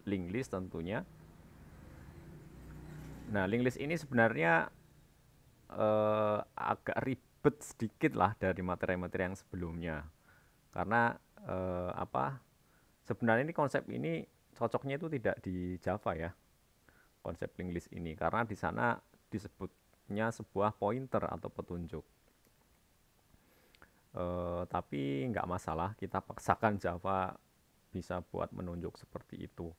linked list tentunya. Nah, linked list ini sebenarnya agak ribet sedikit lah dari materi-materi yang sebelumnya. Karena apa? Sebenarnya ini konsep ini cocoknya itu tidak di Java ya, konsep linked list ini, karena di sana disebutnya sebuah pointer atau petunjuk. Tapi nggak masalah, kita paksakan Java bisa buat menunjuk seperti itu.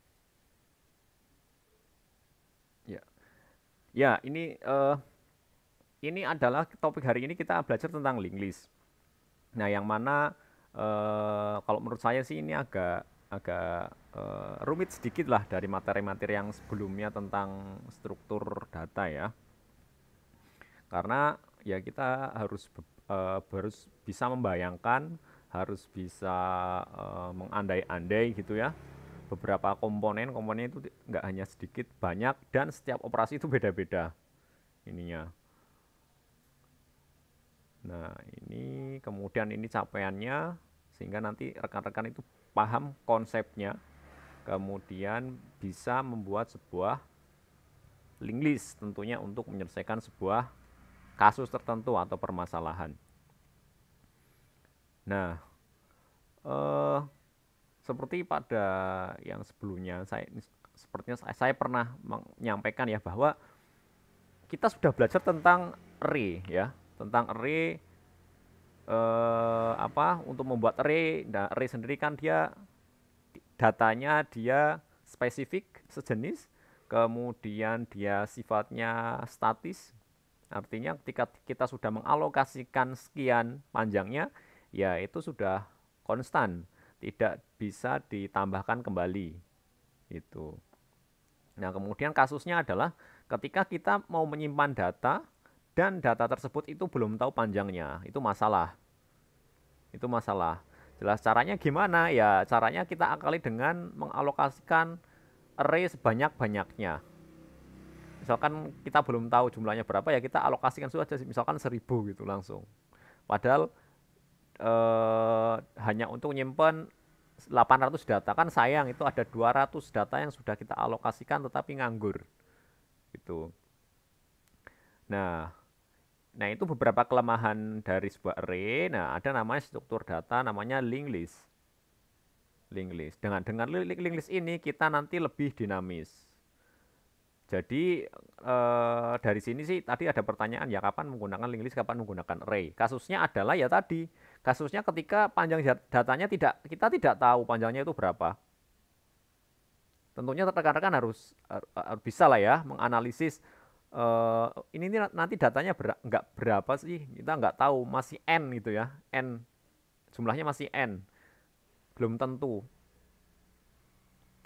Ya, ya ini adalah topik hari ini kita belajar tentang linked list. Nah, yang mana kalau menurut saya sih ini agak agak rumit sedikit lah dari materi-materi yang sebelumnya tentang struktur data ya. Karena ya kita harus bisa membayangkan, harus bisa mengandai-andai gitu ya. Beberapa komponen itu nggak hanya sedikit, banyak, dan setiap operasi itu beda-beda ininya. Nah, ini kemudian ini capaiannya sehingga nanti rekan-rekan itu paham konsepnya, kemudian bisa membuat sebuah link list tentunya untuk menyelesaikan sebuah kasus tertentu atau permasalahan. Nah, eh, seperti pada yang sebelumnya sepertinya saya pernah menyampaikan ya bahwa kita sudah belajar tentang array ya, tentang array apa untuk membuat array. Nah, array sendiri kan dia datanya dia spesifik sejenis, kemudian dia sifatnya statis. Artinya ketika kita sudah mengalokasikan sekian panjangnya, ya itu sudah konstan, tidak bisa ditambahkan kembali. Itu. Nah, kemudian kasusnya adalah ketika kita mau menyimpan data dan data tersebut itu belum tahu panjangnya, itu masalah. Itu masalah. Jelas caranya gimana? Ya, caranya kita akali dengan mengalokasikan array sebanyak-banyaknya. Misalkan kita belum tahu jumlahnya berapa, ya kita alokasikan saja, misalkan 1000 gitu langsung. Padahal hanya untuk nyimpen 800 data, kan sayang, itu ada 200 data yang sudah kita alokasikan tetapi nganggur gitu. Nah, nah itu beberapa kelemahan dari sebuah array. Nah, ada namanya struktur data namanya linked list. Linked list. Dengan linked list ini kita nanti lebih dinamis. Jadi dari sini sih tadi ada pertanyaan ya, kapan menggunakan linked list, kapan menggunakan array. Kasusnya adalah ya tadi, kasusnya ketika panjang datanya kita tidak tahu panjangnya itu berapa. Tentunya rekan-rekan harus bisa lah ya menganalisis ini nanti datanya nggak berapa sih, kita nggak tahu, masih n gitu ya, n jumlahnya masih n, belum tentu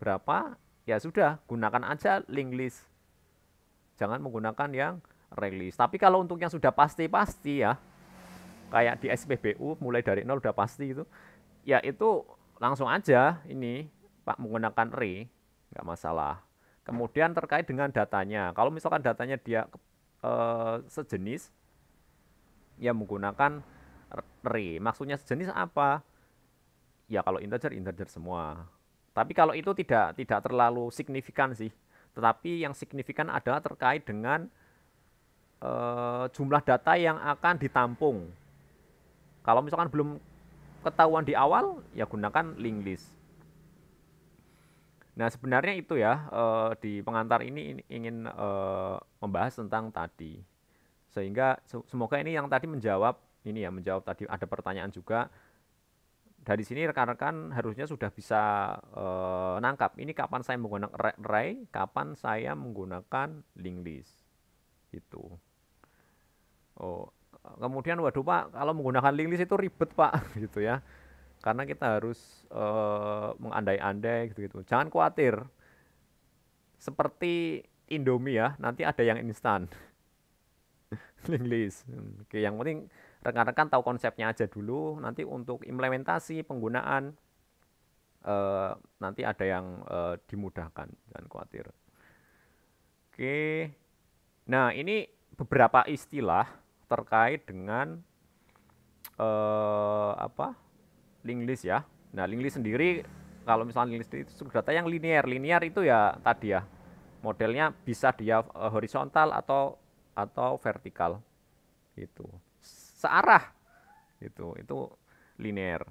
berapa. Ya sudah, gunakan aja linked list, jangan menggunakan yang array list. Tapi kalau untuk yang sudah pasti-pasti ya, kayak di SPBU mulai dari nol udah pasti itu, ya itu langsung aja ini Pak menggunakan array, nggak masalah. Kemudian terkait dengan datanya, kalau misalkan datanya dia sejenis, ya menggunakan array. Maksudnya sejenis apa? Ya kalau integer integer semua. Tapi kalau itu tidak terlalu signifikan sih. Tetapi yang signifikan adalah terkait dengan jumlah data yang akan ditampung. Kalau misalkan belum ketahuan di awal, ya gunakan linked list. Nah, sebenarnya itu ya, di pengantar ini ingin membahas tentang tadi. Sehingga semoga ini yang tadi menjawab, ini ya, menjawab tadi ada pertanyaan juga. Dari sini rekan-rekan harusnya sudah bisa nangkap, ini kapan saya menggunakan array, kapan saya menggunakan linked list. Gitu. Oh, kemudian waduh Pak, kalau menggunakan linked list itu ribet Pak, gitu ya. Karena kita harus mengandai-andai gitu-gitu. Jangan khawatir, seperti Indomie ya, nanti ada yang instan. Link list. Oke, yang penting rekan-rekan tahu konsepnya aja dulu. Nanti untuk implementasi penggunaan nanti ada yang dimudahkan, jangan khawatir. Oke. Nah, ini beberapa istilah terkait dengan apa? Link list ya. Nah, link list sendiri Kalau misalnya itu struktur data yang linear itu ya tadi ya modelnya bisa dia horizontal atau vertikal gitu, searah gitu, itu linear.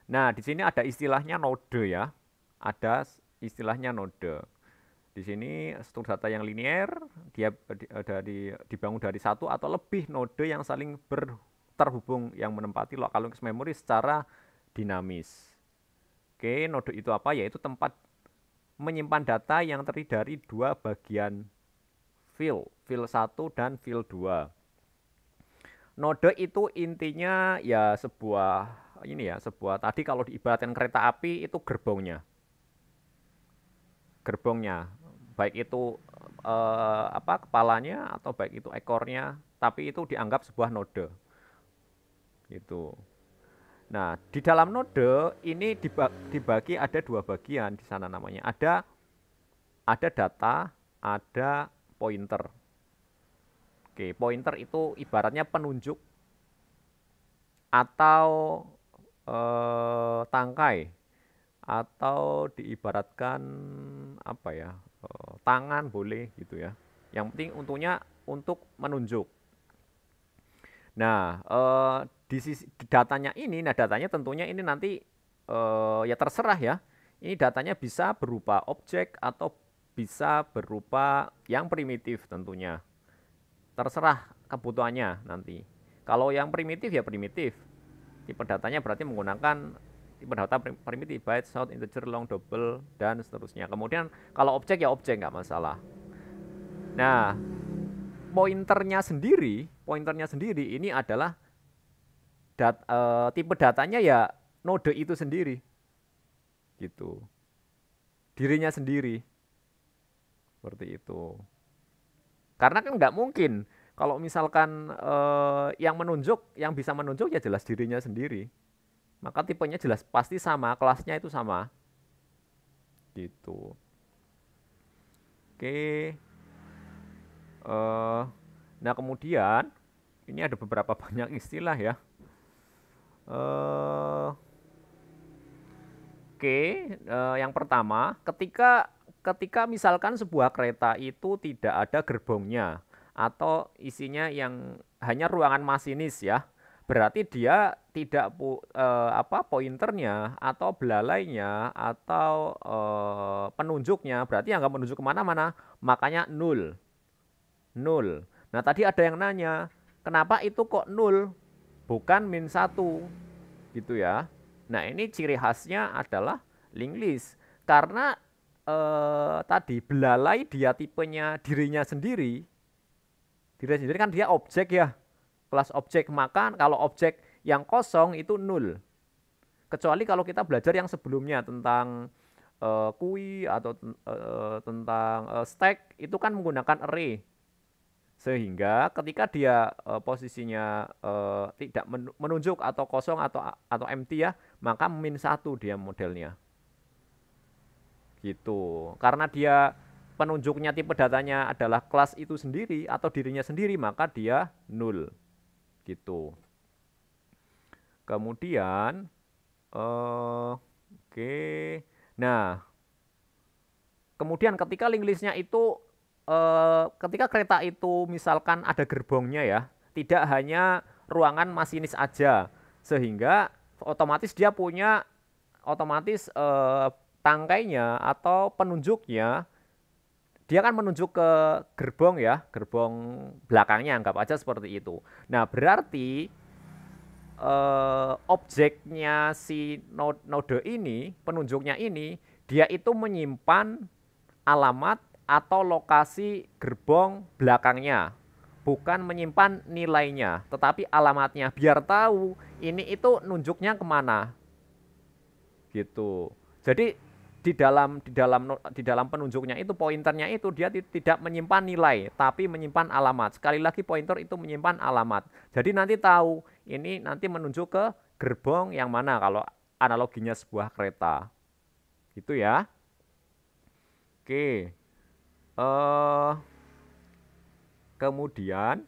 Nah, di sini ada istilahnya node ya, ada istilahnya node. Di sini struktur data yang linear dia dibangun dari satu atau lebih node yang saling terhubung yang menempati local memory secara dinamis. Oke, node itu apa? Yaitu tempat menyimpan data yang terdiri dari dua bagian file 1 dan file 2. Node itu intinya ya sebuah tadi kalau diibaratkan kereta api itu gerbongnya, baik itu kepalanya atau baik itu ekornya, tapi itu dianggap sebuah node gitu. Nah, di dalam node ini dibagi ada dua bagian di sana namanya. Ada data, ada pointer. Oke, pointer itu ibaratnya penunjuk atau tangkai atau diibaratkan apa ya, tangan boleh gitu ya. Yang penting untuk menunjuk. Nah, di sisi datanya ini, nah datanya tentunya ini nanti ya terserah ya. Ini datanya bisa berupa objek atau bisa berupa yang primitif tentunya. Terserah kebutuhannya nanti. Kalau yang primitif ya primitif. Tipe datanya berarti menggunakan tipe data primitif, byte, short, integer, long, double, dan seterusnya. Kemudian kalau objek ya objek, nggak masalah. Nah, pointernya sendiri ini adalah tipe datanya ya node itu sendiri, gitu. Dirinya sendiri, seperti itu. Karena kan nggak mungkin kalau misalkan yang bisa menunjuk ya jelas dirinya sendiri. Maka tipenya jelas pasti sama, kelasnya itu sama, gitu. Oke. eh nah kemudian ini ada beberapa banyak istilah ya. eh Oke, yang pertama, ketika ketika misalkan sebuah kereta itu tidak ada gerbongnya atau isinya yang hanya ruangan masinis ya, berarti dia tidak pointernya atau belalainya atau penunjuknya, berarti yang nggak menunjuk kemana-mana, makanya nul, nul. Nah tadi ada yang nanya, kenapa itu kok nul, bukan min satu, gitu ya. Nah, ini ciri khasnya adalah linked list. Karena tadi belalai dia tipenya dirinya sendiri kan dia objek ya, kelas objek. Maka kalau objek yang kosong itu nul. Kecuali kalau kita belajar yang sebelumnya tentang kui atau tentang stack itu kan menggunakan array. Sehingga ketika dia posisinya tidak menunjuk atau kosong atau empty ya, maka min satu dia modelnya. Gitu. Karena dia penunjuknya tipe datanya adalah kelas itu sendiri atau dirinya sendiri, maka dia nul. Gitu. Kemudian oke. Nah, kemudian ketika link listnya itu ketika kereta itu misalkan ada gerbongnya ya, tidak hanya ruangan masinis aja, sehingga otomatis dia punya otomatis tangkainya atau penunjuknya dia kan menunjuk ke gerbong ya, gerbong belakangnya anggap aja seperti itu. Nah berarti objeknya si node ini, penunjuknya ini, dia itu menyimpan alamat atau lokasi gerbong belakangnya. Bukan menyimpan nilainya, tetapi alamatnya. Biar tahu ini itu nunjuknya kemana. Gitu. Jadi di dalam penunjuknya itu pointernya itu dia tidak menyimpan nilai tapi menyimpan alamat. Sekali lagi pointer itu menyimpan alamat. Jadi nanti tahu ini nanti menuju ke gerbong yang mana kalau analoginya sebuah kereta. Gitu ya. Oke. Eh kemudian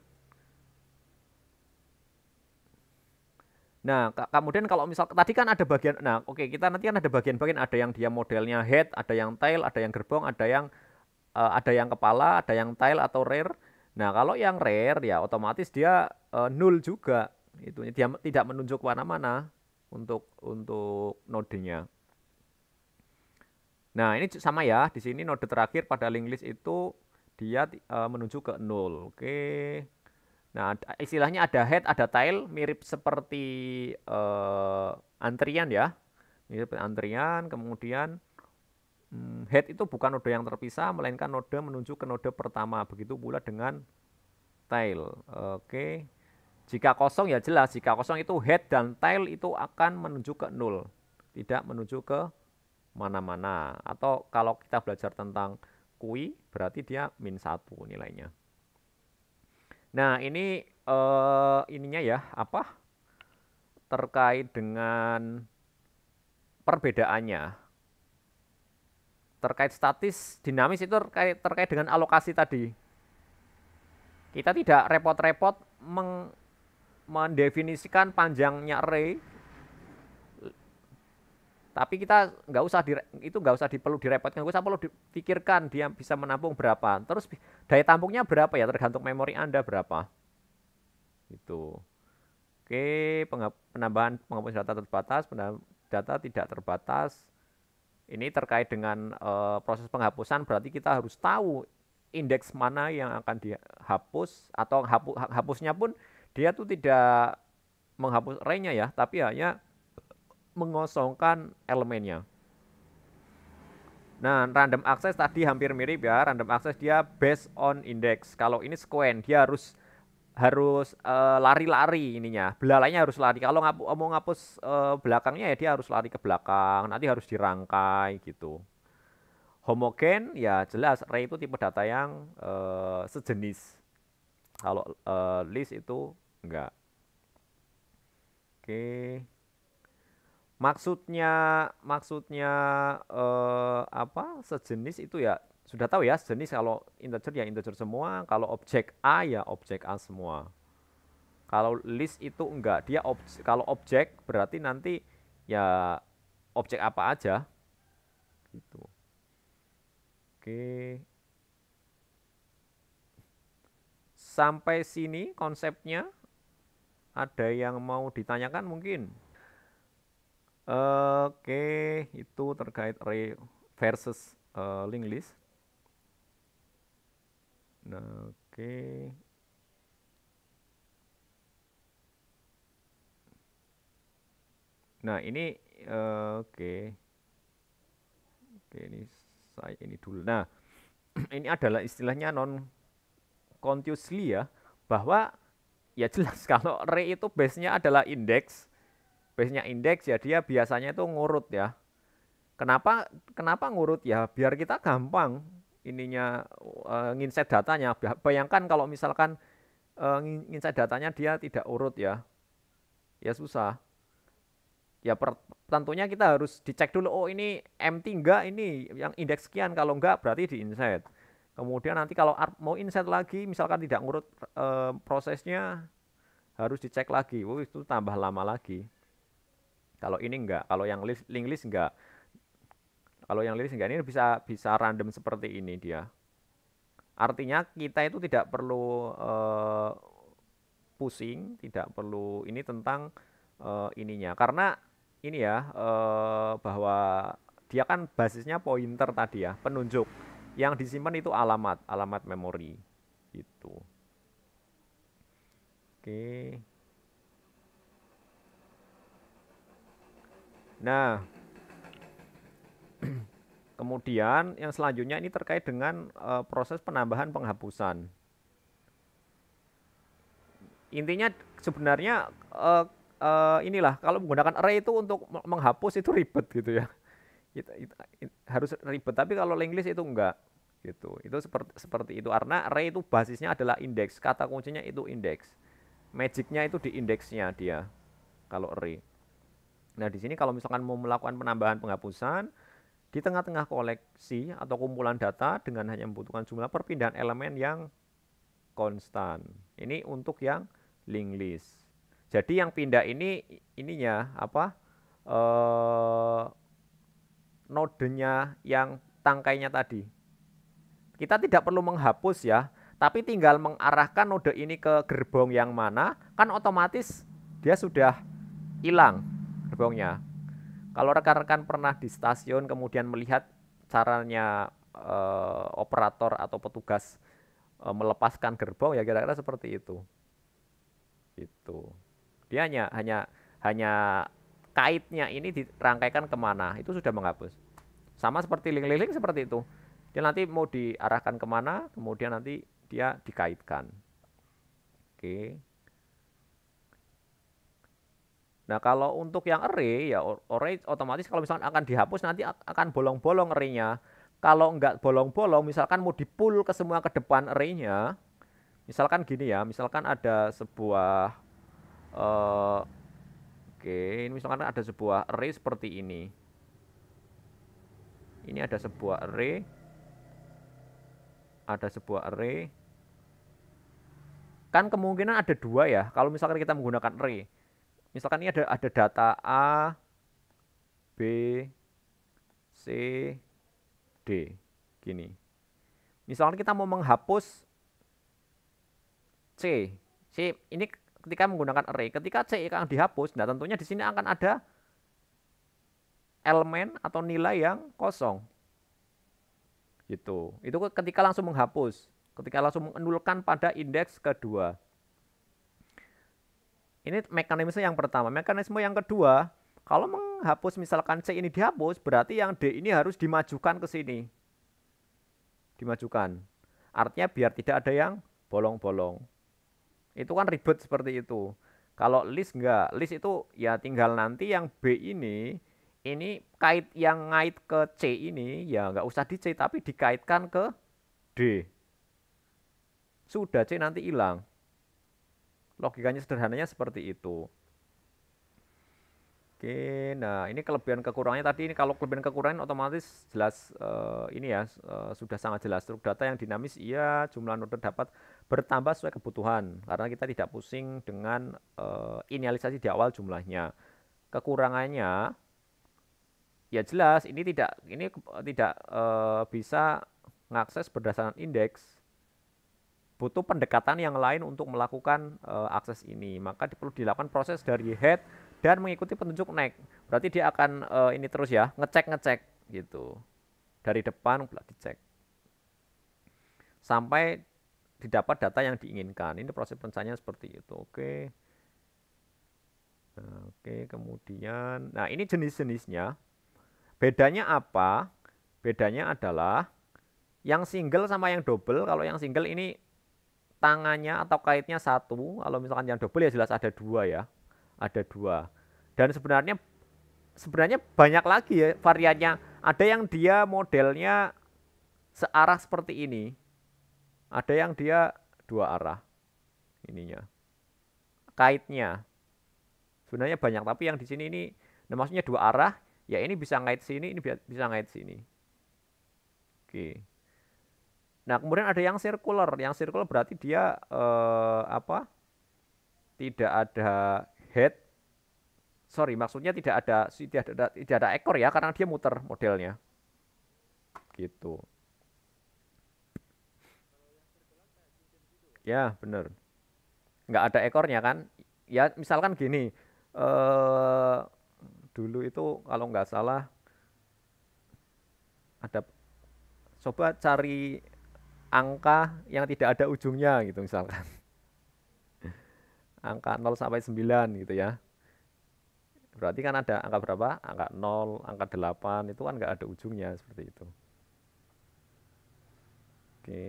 Nah, kemudian kalau misal tadi kan ada bagian, nah oke kita nanti kan ada bagian-bagian, ada yang dia modelnya head, ada yang tail, ada yang gerbong, ada yang kepala, ada yang tail atau rear. Nah, kalau yang rear ya otomatis dia null juga. Itu dia tidak menunjuk mana-mana untuk nodenya. Nah, ini sama ya. Di sini node terakhir pada link list itu dia menuju ke nol. Oke. Nah, istilahnya ada head, ada tail, mirip seperti antrian ya. Mirip antrian, kemudian head itu bukan node yang terpisah, melainkan node menuju ke node pertama. Begitu pula dengan tail. Oke. Jika kosong ya jelas, jika kosong itu head dan tail itu akan menuju ke nol. Tidak menuju ke mana-mana. Atau kalau kita belajar tentang kui, berarti dia min 1 nilainya. Nah, ini ininya ya, apa? Terkait dengan perbedaannya. Terkait statis, dinamis itu terkait dengan alokasi tadi. Kita tidak repot-repot mendefinisikan panjangnya array, tapi kita nggak usah perlu direpotkan, nggak usah perlu dipikirkan dia bisa menampung berapa. Terus daya tampungnya berapa ya, tergantung memori Anda berapa. Itu. Oke, penambahan penghapus data terbatas, data tidak terbatas. Ini terkait dengan proses penghapusan, berarti kita harus tahu indeks mana yang akan dihapus, atau hapusnya pun dia tuh tidak menghapus array-nya ya, tapi hanya mengosongkan elemennya. Nah, random access tadi hampir mirip ya. Random access dia based on index. Kalau ini sequen, dia harus lari-lari ininya. Belalainya harus lari. Kalau mau ngapus belakangnya ya dia harus lari ke belakang. Nanti harus dirangkai gitu. Homogen ya jelas array itu tipe data yang sejenis. Kalau list itu enggak. Oke. Maksudnya apa? Sejenis itu ya sudah tahu ya, sejenis kalau integer ya integer semua, kalau objek A ya objek A semua. Kalau list itu enggak, dia kalau objek berarti nanti ya objek apa aja gitu. Oke. Sampai sini konsepnya ada yang mau ditanyakan mungkin? Oke, itu terkait array versus linked list. Nah, oke. Nah, ini oke. Oke, ini dulu. Nah, ini adalah istilahnya non continuously ya, bahwa ya jelas kalau array itu base-nya adalah indeks. Base-nya indeks ya dia biasanya itu ngurut ya. Kenapa ngurut ya? Biar kita gampang ininya nginset datanya. Bayangkan kalau misalkan nginset datanya dia tidak urut ya. Ya susah. Ya tentunya kita harus dicek dulu, oh ini empty enggak, ini yang indeks sekian, kalau enggak berarti di inset. Kemudian nanti kalau mau inset lagi misalkan tidak ngurut prosesnya, harus dicek lagi. Itu tambah lama lagi. Kalau ini enggak, kalau yang link list enggak. Kalau yang list enggak, ini bisa random seperti ini dia. Artinya kita itu tidak perlu pusing, tidak perlu ini tentang ininya. Karena ini ya bahwa dia kan basisnya pointer tadi ya, penunjuk. Yang disimpan itu alamat memori gitu. Oke. Nah, kemudian yang selanjutnya ini terkait dengan proses penambahan penghapusan. Intinya sebenarnya inilah kalau menggunakan array itu untuk menghapus itu ribet gitu ya. Harus ribet, tapi kalau linked list itu enggak gitu. Itu seperti itu karena array itu basisnya adalah indeks. Kata kuncinya itu indeks. Magicnya itu di indeksnya dia kalau array. Nah, di sini kalau misalkan mau melakukan penambahan penghapusan di tengah-tengah koleksi atau kumpulan data dengan hanya membutuhkan jumlah perpindahan elemen yang konstan. Ini untuk yang linked list. Jadi yang pindah ini ininya apa? eh Nodenya yang tangkainya tadi. Kita tidak perlu menghapus ya, tapi tinggal mengarahkan node ini ke gerbong yang mana, kan otomatis dia sudah hilang gerbongnya. Kalau rekan-rekan pernah di stasiun kemudian melihat caranya operator atau petugas melepaskan gerbong ya kira-kira seperti itu. Itu. Dia hanya kaitnya ini dirangkaikan kemana, itu sudah menghapus. Sama seperti link-link seperti itu. Dia nanti mau diarahkan kemana, kemudian nanti dia dikaitkan. Oke. Nah kalau untuk yang array, ya array otomatis kalau misalkan akan dihapus nanti akan bolong-bolong array-nya. Kalau nggak bolong-bolong, misalkan mau di-pull ke semua ke depan array-nya, misalkan gini ya, misalkan ada sebuah, oke, ini misalkan ada sebuah array seperti ini. Ini ada sebuah array, kan kemungkinan ada dua ya, kalau misalkan kita menggunakan array. Misalkan ini ada data A, B, C, D. Gini. Misalkan kita mau menghapus C. C ini ketika menggunakan array, ketika C akan dihapus, nah tentunya di sini akan ada elemen atau nilai yang kosong. Gitu. Itu ketika langsung menghapus, ketika langsung menulkan pada indeks kedua. Ini mekanisme yang pertama. Mekanisme yang kedua, kalau menghapus misalkan C ini dihapus, berarti yang D ini harus dimajukan ke sini. Dimajukan. Artinya biar tidak ada yang bolong-bolong. Itu kan ribet seperti itu. Kalau list enggak, list itu ya tinggal nanti yang B ini kait yang ngait ke C ini ya nggak usah di C tapi dikaitkan ke D. Sudah C nanti hilang. Logikanya sederhananya seperti itu. Oke, nah ini kelebihan kekurangannya tadi. Ini kalau kelebihan kekurangan otomatis jelas ini ya sudah sangat jelas. Struk data yang dinamis iya, jumlah node dapat bertambah sesuai kebutuhan karena kita tidak pusing dengan inisialisasi di awal jumlahnya. Kekurangannya ya jelas ini tidak bisa mengakses berdasarkan indeks. Butuh pendekatan yang lain untuk melakukan akses ini. Maka perlu dilakukan proses dari head dan mengikuti petunjuk next. Berarti dia akan ini terus ya, ngecek gitu. Dari depan dicek. Sampai didapat data yang diinginkan. Ini proses pencarian seperti itu. Oke. Nah, oke, kemudian nah ini jenis-jenisnya. Bedanya apa? Bedanya adalah yang single sama yang double. Kalau yang single ini tangannya atau kaitnya satu, kalau misalkan yang double ya jelas ada dua ya, ada dua. Dan sebenarnya banyak lagi ya variannya. Ada yang dia modelnya searah seperti ini, ada yang dia dua arah ininya, kaitnya. Sebenarnya banyak, tapi yang di sini ini, nah maksudnya dua arah, ya ini bisa ngait sini, ini bisa ngait sini. Oke. Nah, kemudian ada yang circular. Yang circular berarti dia apa? Tidak ada head. Sorry, maksudnya tidak ada ekor ya, karena dia muter modelnya. Gitu. Ya, bener. Nggak ada ekornya kan? Ya, misalkan gini. Eh dulu itu kalau nggak salah ada coba cari angka yang tidak ada ujungnya gitu misalkan. Angka 0 sampai 9 gitu ya. Berarti kan ada angka berapa? Angka 0, angka 8 itu kan nggak ada ujungnya seperti itu. Oke.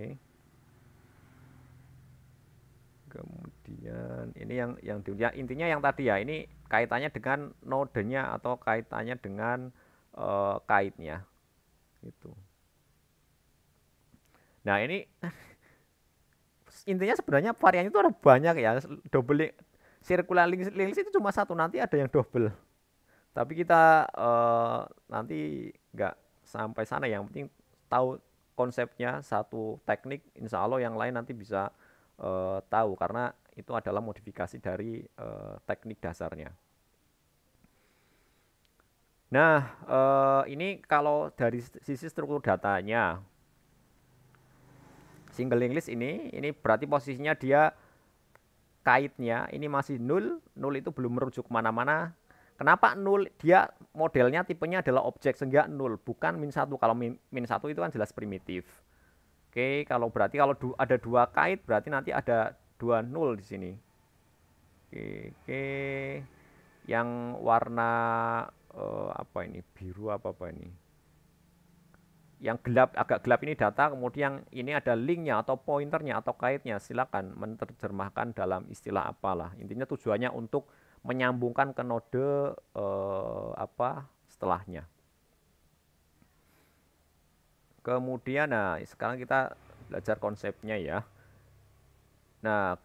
Kemudian ini ya, intinya yang tadi ya, ini kaitannya dengan nodenya atau kaitannya dengan kaitnya gitu. Nah, ini intinya sebenarnya varian itu ada banyak ya. Double link, circular link itu cuma satu, nanti ada yang double. Tapi kita nanti nggak sampai sana, yang penting tahu konsepnya satu teknik, insya Allah yang lain nanti bisa tahu karena itu adalah modifikasi dari teknik dasarnya. Nah, ini kalau dari sisi struktur datanya, single linked list ini berarti posisinya dia kaitnya ini masih nul, nul itu belum merujuk kemana-mana. Kenapa nul? Dia modelnya tipenya adalah objek sehingga nul, bukan min satu. Kalau min satu itu kan jelas primitif. Oke, kalau berarti kalau ada dua kait berarti nanti ada dua nul di sini. Oke. Yang warna apa ini? Biru apa ini? Yang gelap, agak gelap ini data, kemudian ini ada linknya atau pointernya atau kaitnya. Silakan menerjemahkan dalam istilah apalah. Intinya tujuannya untuk menyambungkan ke node apa setelahnya. Kemudian, nah sekarang kita belajar konsepnya ya. Nah,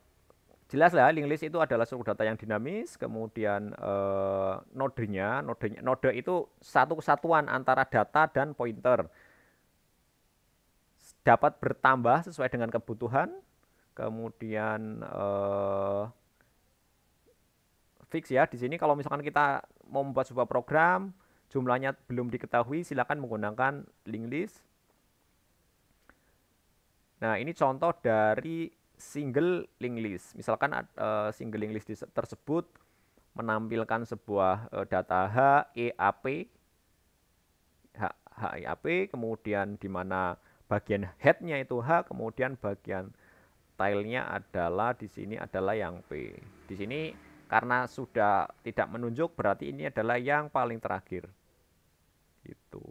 jelas lah linked list itu adalah struktur data yang dinamis, kemudian node itu satu kesatuan antara data dan pointer. Dapat bertambah sesuai dengan kebutuhan, kemudian fix ya. Di sini kalau misalkan kita mau membuat sebuah program, jumlahnya belum diketahui, silakan menggunakan linked list. Nah, ini contoh dari single linked list. Misalkan single linked list tersebut menampilkan sebuah data HEAP, kemudian di mana bagian head-nya itu H, kemudian bagian tail-nya adalah di sini adalah yang P. Di sini karena sudah tidak menunjuk berarti ini adalah yang paling terakhir. Gitu.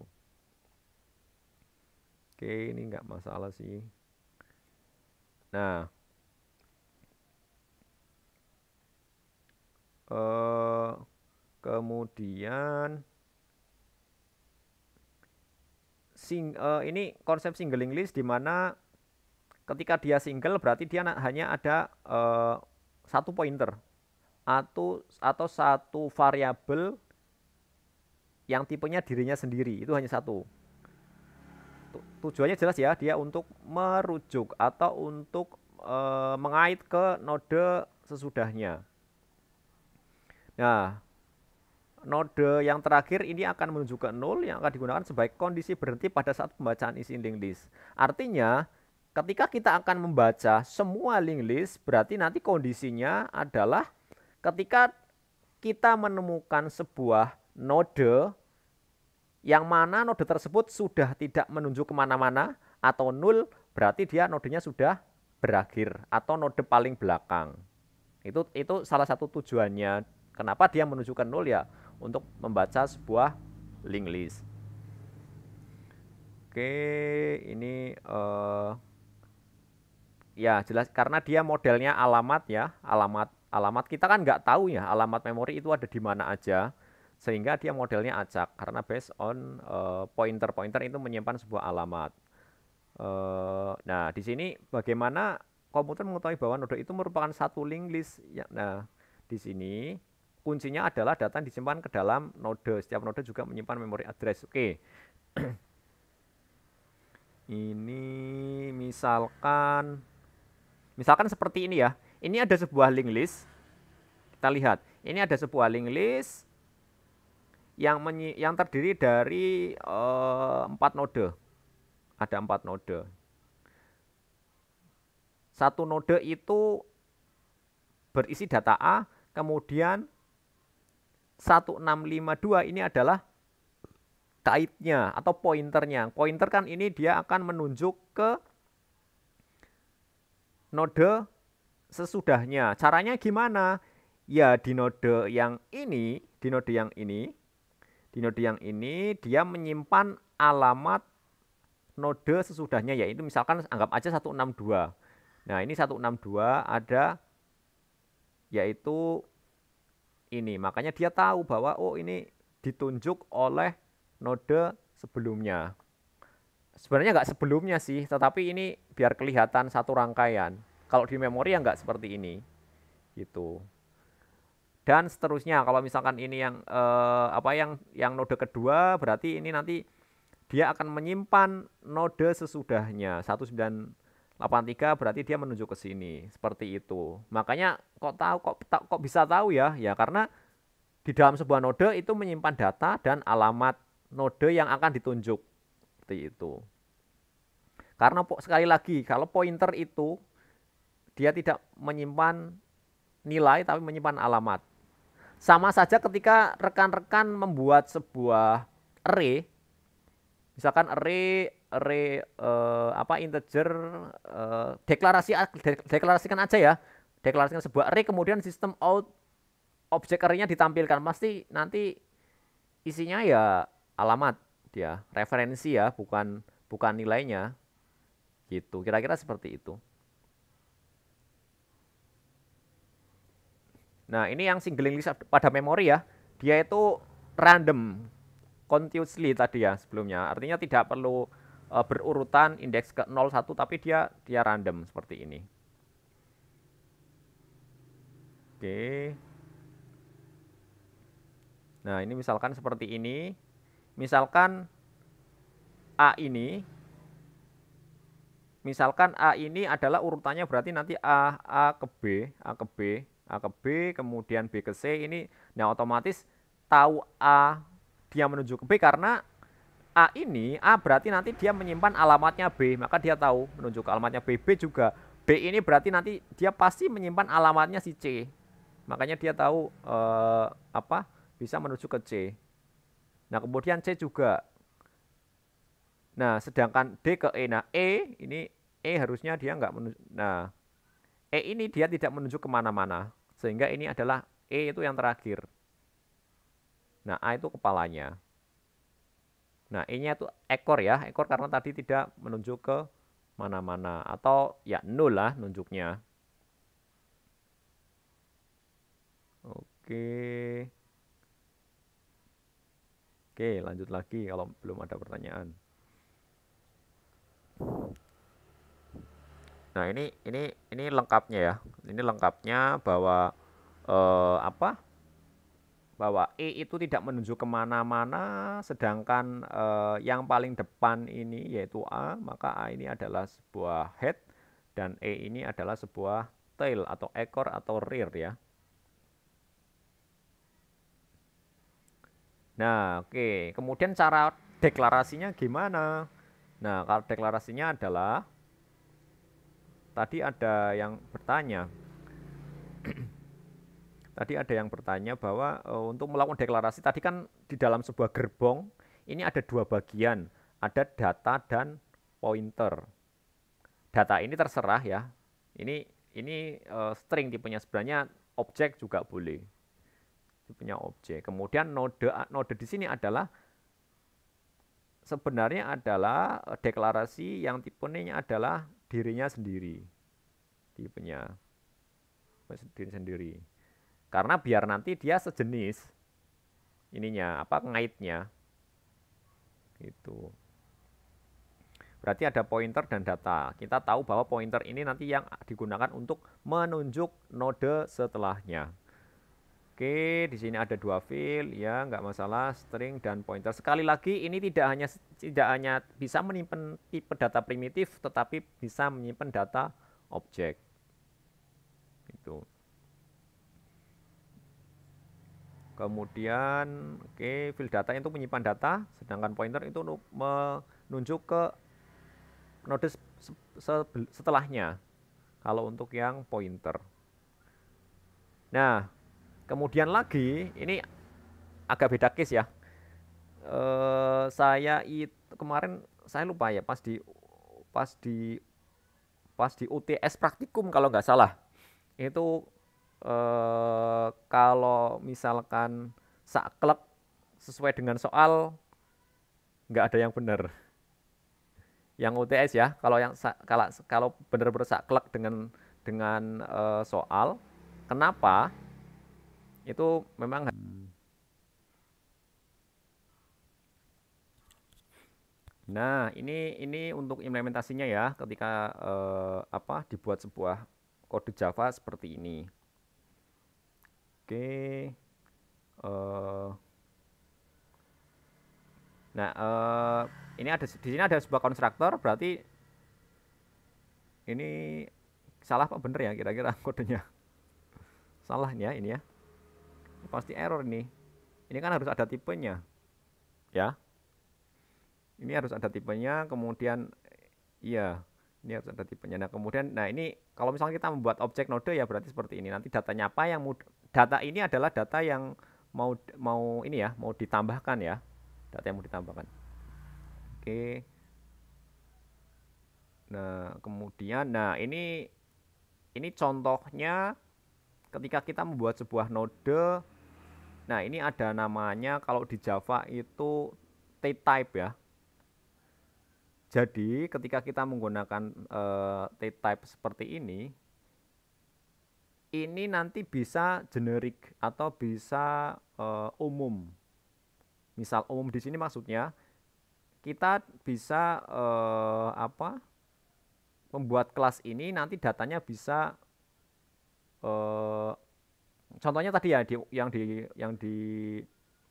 Oke, ini nggak masalah sih. Nah, kemudian ini konsep single linked list di mana ketika dia single berarti dia hanya ada satu pointer atau satu variabel yang tipenya dirinya sendiri, itu hanya satu. Tujuannya jelas ya, dia untuk merujuk atau untuk mengait ke node sesudahnya. Nah, node yang terakhir ini akan menuju ke 0 yang akan digunakan sebagai kondisi berhenti pada saat pembacaan isi linked list. Artinya, ketika kita akan membaca semua linked list, berarti nanti kondisinya adalah ketika kita menemukan sebuah node yang mana node tersebut sudah tidak menunjuk kemana-mana atau 0, berarti dia nodenya sudah berakhir atau node paling belakang. Itu salah satu tujuannya. Kenapa dia menuju ke 0 ya? Untuk membaca sebuah linked list. Oke, ini ya jelas karena dia modelnya alamat ya, alamat kita kan nggak tahu ya alamat memori itu ada di mana aja, sehingga dia modelnya acak karena based on pointer itu menyimpan sebuah alamat. Nah, di sini bagaimana komputer mengetahui bahwa node itu merupakan satu linked list ya. Nah, di sini kuncinya adalah data yang disimpan ke dalam node. Setiap node juga menyimpan memory address. Oke. Ini misalkan seperti ini ya. Ini ada sebuah linked list. Kita lihat. Ini ada sebuah linked list yang terdiri dari 4 node. Ada 4 node. Satu node itu berisi data A, kemudian 1652 ini adalah kaitnya atau pointernya. Pointer kan ini dia akan menunjuk ke node sesudahnya. Caranya gimana? Ya di node yang ini, dia menyimpan alamat node sesudahnya, yaitu misalkan anggap aja 162. Nah, ini 162 ada yaitu ini, makanya dia tahu bahwa oh ini ditunjuk oleh node sebelumnya. Sebenarnya nggak sebelumnya sih, tetapi ini biar kelihatan satu rangkaian. Kalau di memori ya nggak seperti ini, gitu. Dan seterusnya, kalau misalkan ini yang node kedua, berarti ini nanti dia akan menyimpan node sesudahnya 192 83 berarti dia menuju ke sini, seperti itu. Makanya kok bisa tahu ya? Ya karena di dalam sebuah node itu menyimpan data dan alamat node yang akan ditunjuk. Seperti itu. Karena sekali lagi, kalau pointer itu dia tidak menyimpan nilai tapi menyimpan alamat. Sama saja ketika rekan-rekan membuat sebuah array, misalkan array integer, deklarasikan aja ya, deklarasikan sebuah array, kemudian sistem out objek array-nya ditampilkan, pasti nanti isinya ya alamat dia, referensi ya, bukan bukan nilainya, gitu. Kira-kira seperti itu. Nah, ini yang singling list pada memori ya, dia itu random, continuously tadi ya sebelumnya. Artinya tidak perlu berurutan indeks ke 01 tapi dia random seperti ini. Oke. Nah, ini misalkan seperti ini. Misalkan A ini adalah urutannya berarti nanti A ke B, A ke B, A ke B, kemudian B ke C ini. Nah, otomatis tahu A dia menuju ke B karena A berarti nanti dia menyimpan alamatnya B, maka dia tahu menuju ke alamatnya B. B juga, B ini berarti nanti dia pasti menyimpan alamatnya si C. Makanya dia tahu bisa menuju ke C. Nah, kemudian C juga. Nah, sedangkan D ke E. Nah, E harusnya dia nggak menuju. Nah, E ini dia tidak menuju kemana-mana. Sehingga ini adalah E itu yang terakhir. Nah, A itu kepalanya. Nah, E-nya itu ekor ya. Ekor karena tadi tidak menunjuk ke mana-mana. Atau ya nol lah nunjuknya. Oke. Oke, lanjut lagi kalau belum ada pertanyaan. Nah, ini lengkapnya ya. Ini lengkapnya bahwa apa? Bahwa E itu tidak menuju kemana-mana, sedangkan yang paling depan ini yaitu A, maka A ini adalah sebuah head dan E ini adalah sebuah tail atau ekor atau rear ya. Nah, oke. Kemudian cara deklarasinya gimana? Nah, kalau deklarasinya adalah tadi ada yang bertanya. Tadi ada yang bertanya bahwa untuk melakukan deklarasi tadi kan di dalam sebuah gerbong ini ada dua bagian, ada data dan pointer. Data ini terserah ya. Ini string tipenya, sebenarnya objek juga boleh. Tipenya objek. Kemudian node di sini adalah sebenarnya adalah deklarasi yang tipenya adalah dirinya sendiri. Tipenya diri sendiri. Karena biar nanti dia sejenis ininya ngaitnya gitu. Berarti ada pointer dan data. Kita tahu bahwa pointer ini nanti yang digunakan untuk menunjuk node setelahnya. Oke, di sini ada dua field ya, nggak masalah, string dan pointer. Sekali lagi ini tidak hanya bisa menyimpan tipe data primitif, tetapi bisa menyimpan data objek. Itu. Kemudian, field data itu menyimpan data, sedangkan pointer itu menunjuk ke node setelahnya. Kalau untuk yang pointer. Nah, kemudian lagi, ini agak beda case ya. Saya itu kemarin saya lupa ya pas di pas di UTS praktikum kalau nggak salah itu kalau misalkan saklek sesuai dengan soal nggak ada yang benar. Yang UTS ya, kalau benar-benar saklek dengan soal, kenapa? Itu memang. Nah, ini untuk implementasinya ya, ketika dibuat sebuah kode Java seperti ini. Oke. Nah, ini di sini ada sebuah konstruktor, berarti Ini salah apa bener ya kira-kira kodenya? Salah ya ini ya. Pasti error ini. Ini kan harus ada tipenya, ya. Ini harus ada tipenya, kemudian iya, ini harus ada tipenya. Nah, kemudian nah ini kalau misalnya kita membuat objek node ya berarti seperti ini. Nanti datanya apa yang mau data ini adalah data yang mau mau ini ya, mau ditambahkan ya. Data yang mau ditambahkan. Oke. Nah, kemudian nah ini contohnya ketika kita membuat sebuah node. Nah, ini ada namanya kalau di Java itu T-type ya. Jadi, ketika kita menggunakan T-type seperti ini nanti bisa generik atau bisa umum. Misal umum di sini maksudnya kita bisa apa? Membuat kelas ini nanti datanya bisa eh, contohnya tadi ya yang di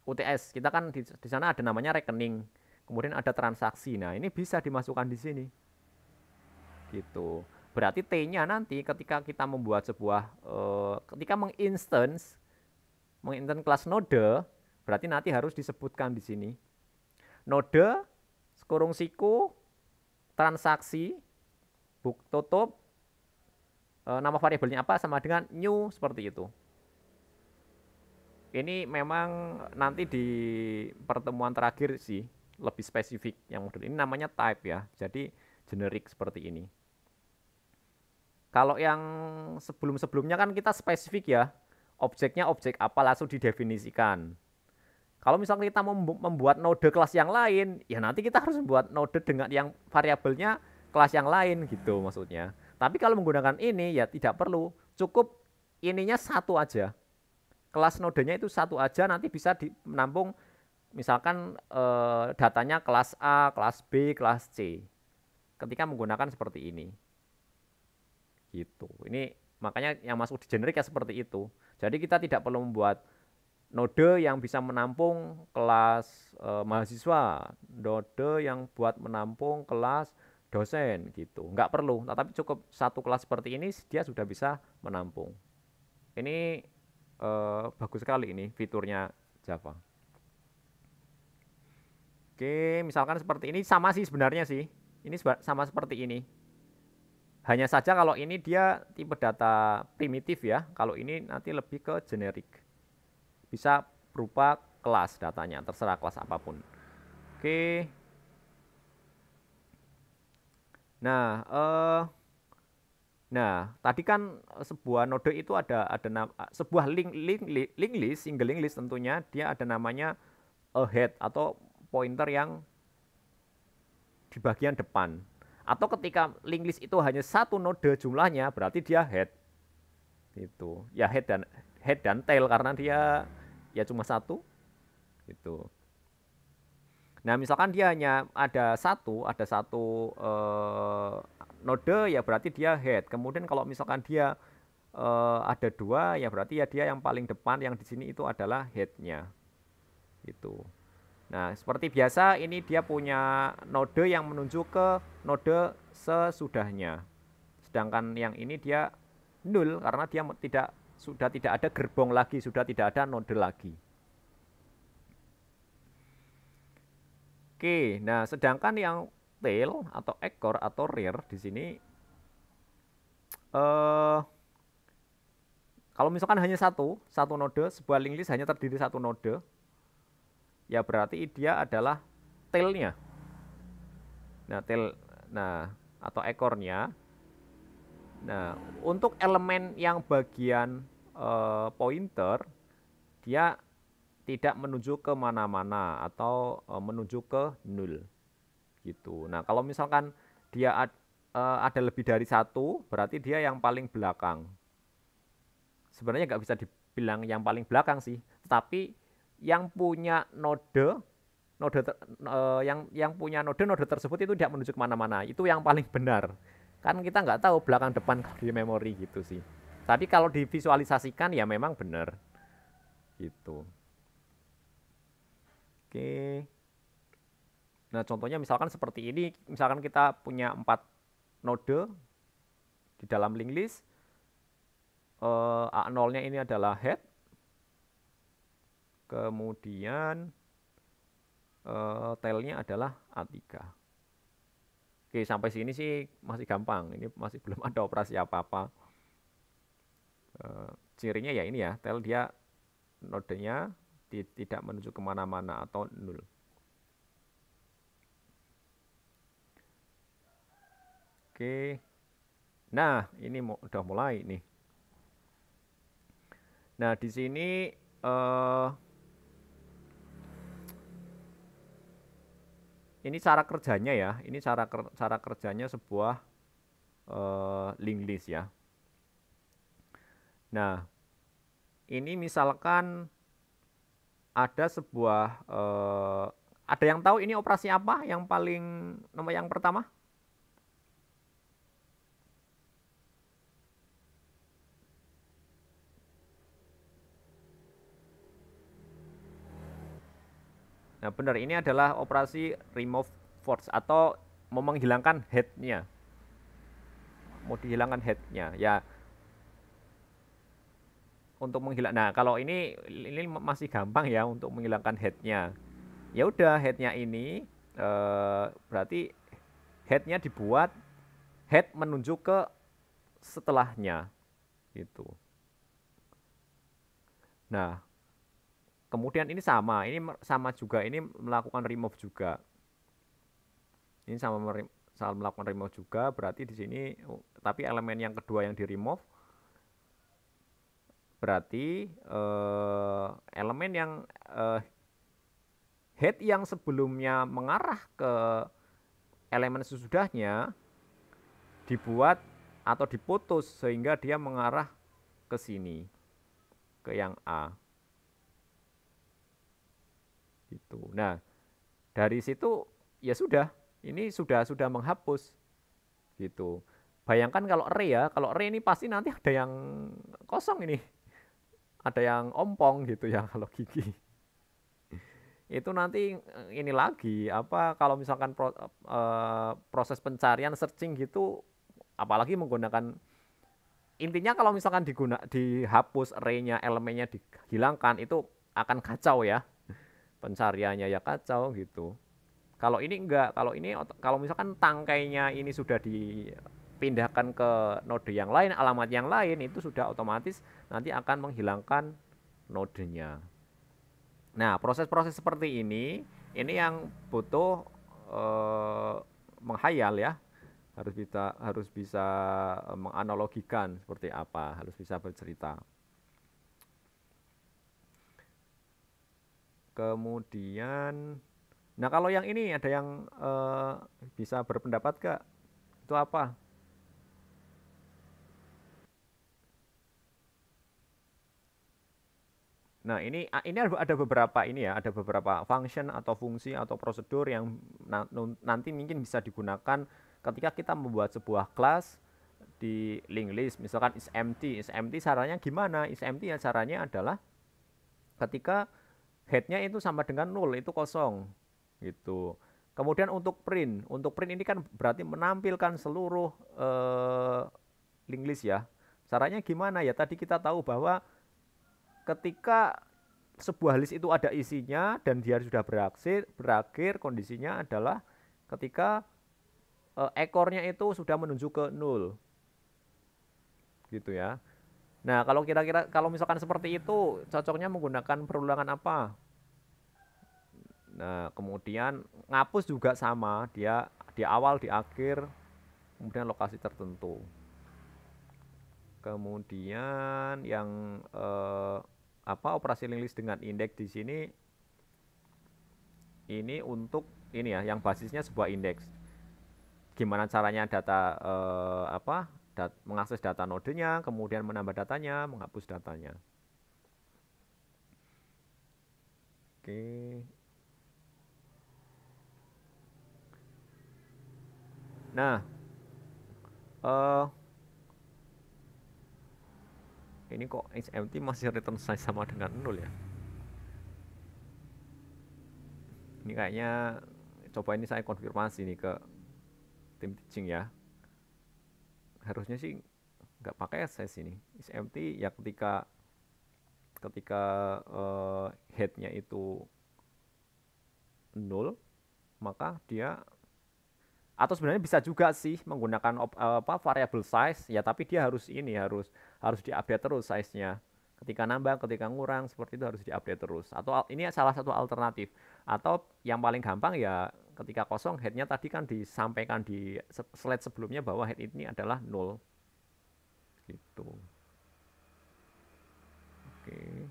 UTS kita kan di sana ada namanya rekening, kemudian ada transaksi. Nah, ini bisa dimasukkan di sini. Gitu. Berarti T-nya nanti ketika kita membuat sebuah ketika menginstance kelas node, berarti nanti harus disebutkan di sini. Node kurung siku transaksi book tutup nama variabelnya apa sama dengan new seperti itu. Ini memang nanti di pertemuan terakhir sih lebih spesifik yang model ini namanya type ya. Jadi generik seperti ini. Kalau yang sebelum-sebelumnya kan kita spesifik ya. Objeknya objek apa langsung didefinisikan. Kalau misalnya kita membuat node kelas yang lain, ya nanti kita harus membuat node dengan yang variabelnya kelas yang lain gitu maksudnya. Tapi kalau menggunakan ini ya tidak perlu, cukup ininya satu aja. Kelas nodenya itu satu aja nanti bisa menampung misalkan datanya kelas A, kelas B, kelas C. Ketika menggunakan seperti ini. Gitu. Ini makanya yang masuk di generik ya seperti itu. Jadi kita tidak perlu membuat node yang bisa menampung kelas mahasiswa, node yang buat menampung kelas dosen gitu. Nggak perlu, tapi cukup satu kelas seperti ini dia sudah bisa menampung. Ini bagus sekali ini fiturnya Java. Oke, misalkan seperti ini sama sih sebenarnya sih. Ini sama seperti ini. Hanya saja kalau ini dia tipe data primitif ya. Kalau ini nanti lebih ke generik. Bisa berupa kelas datanya, terserah kelas apapun. Oke. Nah, tadi kan sebuah node itu ada sebuah link list, single link list tentunya dia ada namanya a head atau pointer yang di bagian depan. Atau ketika link list itu hanya satu node jumlahnya, berarti dia head. Itu. Ya head dan tail karena dia ya cuma satu. Gitu. Nah, misalkan dia hanya ada satu node ya berarti dia head. Kemudian kalau misalkan dia ada dua ya berarti ya dia yang paling depan yang di sini itu adalah headnya. Itu. Nah, seperti biasa ini dia punya node yang menuju ke node sesudahnya. Sedangkan yang ini dia nol karena dia sudah tidak ada gerbong lagi, sudah tidak ada node lagi. Oke, nah sedangkan yang tail atau ekor atau rear di sini kalau misalkan hanya satu node, sebuah link list hanya terdiri satu node, ya berarti dia adalah tailnya. Nah, atau ekornya. Nah, untuk elemen yang bagian pointer dia tidak menuju ke mana-mana atau menuju ke nol. Gitu. Nah, kalau misalkan dia ada lebih dari satu, berarti dia yang paling belakang. Sebenarnya nggak bisa dibilang yang paling belakang sih, tetapi yang punya yang punya node tersebut itu tidak menuju kemana-mana, itu yang paling benar. Kan kita nggak tahu belakang depan di memori gitu sih. Tapi kalau divisualisasikan ya memang benar. Gitu. Oke. Nah contohnya misalkan seperti ini, misalkan kita punya 4 node, Di dalam link list A0-nya ini adalah head, kemudian tail-nya adalah A3. Oke, sampai sini sih masih gampang. Ini masih belum ada operasi apa-apa. Cirinya ya ini ya, tail dia nodenya tidak menuju kemana-mana atau nol. Oke, nah ini udah mulai nih. Nah di sini ini cara kerjanya ya. Ini cara kerjanya sebuah link list ya. Nah ini misalkan ada sebuah ada yang tahu ini operasi apa yang paling nomor yang pertama? Nah, benar ini adalah operasi remove force atau mau menghilangkan headnya. Mau dihilangkan headnya. Ya, untuk menghilang. Nah, kalau ini masih gampang ya untuk menghilangkan headnya. Ya udah headnya ini berarti headnya dibuat head menunjuk ke setelahnya gitu. Nah, kemudian ini sama juga ini melakukan remove juga. Ini sama melakukan remove juga berarti di sini tapi elemen yang kedua yang di remove berarti elemen yang head yang sebelumnya mengarah ke elemen sesudahnya dibuat atau diputus sehingga dia mengarah ke sini, ke yang A. Gitu. Nah, dari situ ya sudah, ini sudah menghapus gitu. Bayangkan kalau array ya, kalau array ini pasti nanti ada yang kosong ini, ada yang ompong gitu ya kalau gigi. Itu nanti ini lagi apa kalau misalkan proses pencarian searching gitu apalagi menggunakan intinya kalau misalkan dihapus array-nya elemennya dihilangkan itu akan kacau ya pencariannya ya kacau gitu. Kalau ini enggak, kalau misalkan tangkainya ini sudah dipindahkan ke node yang lain, alamat yang lain itu sudah otomatis nanti akan menghilangkan nodenya. Nah, proses-proses seperti ini yang butuh menghayal ya, harus bisa menganalogikan seperti apa, harus bisa bercerita. Kemudian, nah kalau yang ini ada yang bisa berpendapat gak? Itu apa? Nah, ini ada beberapa ini ya, ada beberapa function atau fungsi atau prosedur yang nanti mungkin bisa digunakan ketika kita membuat sebuah kelas di linked list. Misalkan is empty. Is empty caranya gimana? Is empty ya caranya adalah ketika headnya itu sama dengan 0, itu kosong gitu. Kemudian untuk print ini kan berarti menampilkan seluruh linked list ya. Caranya gimana ya? Tadi kita tahu bahwa ketika sebuah list itu ada isinya dan dia sudah berakhir kondisinya adalah ketika ekornya itu sudah menuju ke 0 gitu ya. Nah kalau kira-kira kalau misalkan seperti itu cocoknya menggunakan perulangan apa? Nah kemudian ngapus juga sama, dia di awal di akhir kemudian lokasi tertentu. Kemudian yang operasi link list dengan indeks di sini ini untuk ini ya yang basisnya sebuah indeks. Gimana caranya mengakses data nodenya, kemudian menambah datanya, menghapus datanya. Oke. Nah, ini kok empty masih return size sama dengan 0 ya? Ini kayaknya coba ini saya konfirmasi nih ke tim teaching ya. harusnya sih nggak pakai SS ini. Is empty ya ketika ketika headnya itu 0, maka dia, atau sebenarnya bisa juga sih menggunakan apa variable size ya, tapi dia harus ini harus diupdate terus size-nya. Ketika nambah, ketika ngurang seperti itu harus diupdate terus. Atau ini salah satu alternatif. Atau yang paling gampang ya ketika kosong headnya tadi kan disampaikan di slide sebelumnya bahwa head ini adalah 0 gitu. Oke.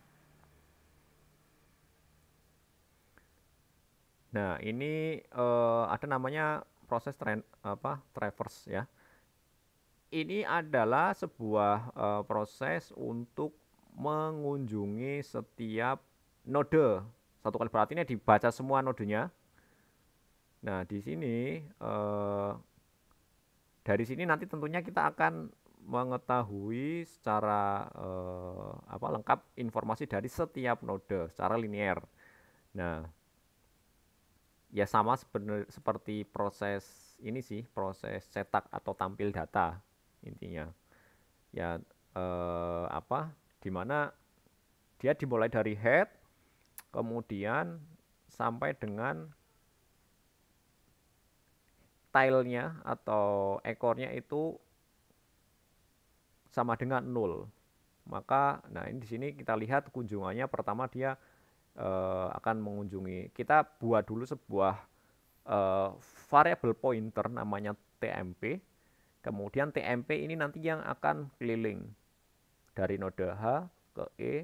Nah, ini ada namanya proses traverse ya. Ini adalah sebuah proses untuk mengunjungi setiap node. Satu kali berarti ini dibaca semua nodenya. Nah, di sini dari sini nanti tentunya kita akan mengetahui secara lengkap informasi dari setiap node secara linear. Nah, ya sama seperti proses ini sih, proses cetak atau tampil data intinya. Ya dimana dia dimulai dari head, kemudian sampai dengan tailnya atau ekornya itu sama dengan 0. Maka, nah ini di sini kita lihat kunjungannya pertama dia akan mengunjungi. Kita buat dulu sebuah variable pointer namanya TMP. Kemudian TMP ini nanti yang akan keliling dari node H ke E,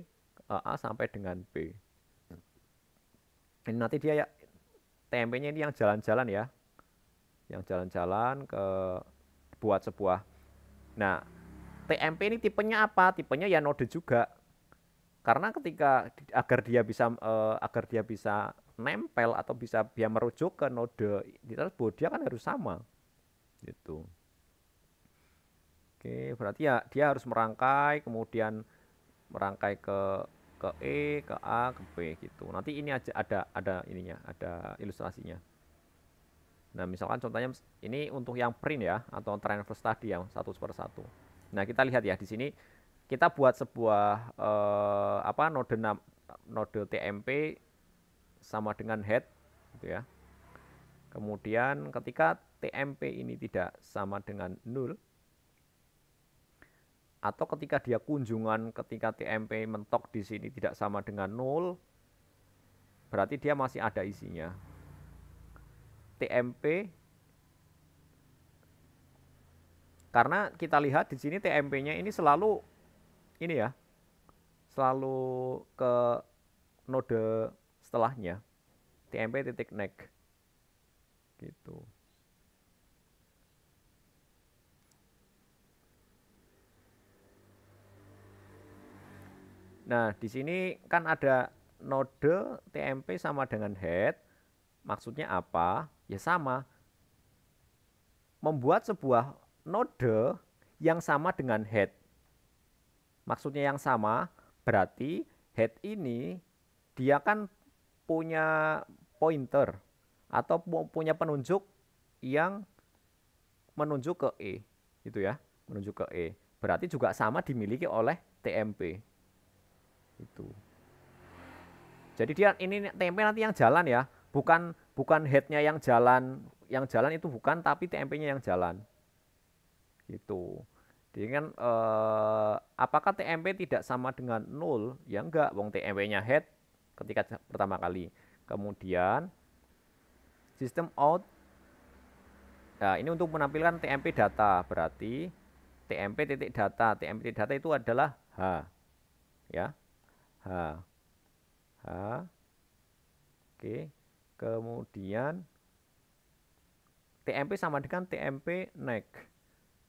ke A sampai dengan B. Ini nanti dia ya TMP-nya ini yang jalan-jalan ya. Yang jalan-jalan ke buat sebuah. Nah, TMP ini tipenya apa? Tipenya ya node juga. Karena ketika agar dia bisa nempel atau bisa dia merujuk ke node tersebut, dia kan harus sama. Gitu. Oke, berarti ya dia harus merangkai, kemudian merangkai ke E, ke A, ke B gitu. Nanti ini aja ada ininya, ada ilustrasinya. Nah, misalkan contohnya ini untuk yang print ya, atau traverse tadi yang satu per satu. Nah, kita lihat ya di sini kita buat sebuah node TMP sama dengan head gitu ya. Kemudian ketika TMP ini tidak sama dengan 0, atau ketika dia kunjungan ketika TMP mentok di sini tidak sama dengan 0, berarti dia masih ada isinya. TMP, karena kita lihat di sini TMP-nya ini selalu ini ya, selalu ke node setelahnya, TMP titik next gitu. Nah, di sini kan ada node TMP sama dengan head. Maksudnya apa? Ya sama. Membuat sebuah node yang sama dengan head. Maksudnya yang sama, berarti head ini dia kan punya pointer atau punya penunjuk yang menunjuk ke E, gitu ya, menunjuk ke E. Berarti juga sama dimiliki oleh TMP. Itu. Jadi dia ini TMP nanti yang jalan ya, bukan headnya yang jalan itu bukan, tapi TMP-nya yang jalan. Gitu. Jadi kan apakah TMP tidak sama dengan 0? Ya enggak, wong TMP-nya head ketika pertama kali. Kemudian sistem out. Nah, ini untuk menampilkan TMP data, berarti TMP titik data. TMP titik data itu adalah H. Ya. H. H. Oke. Kemudian TMP sama dengan TMP next.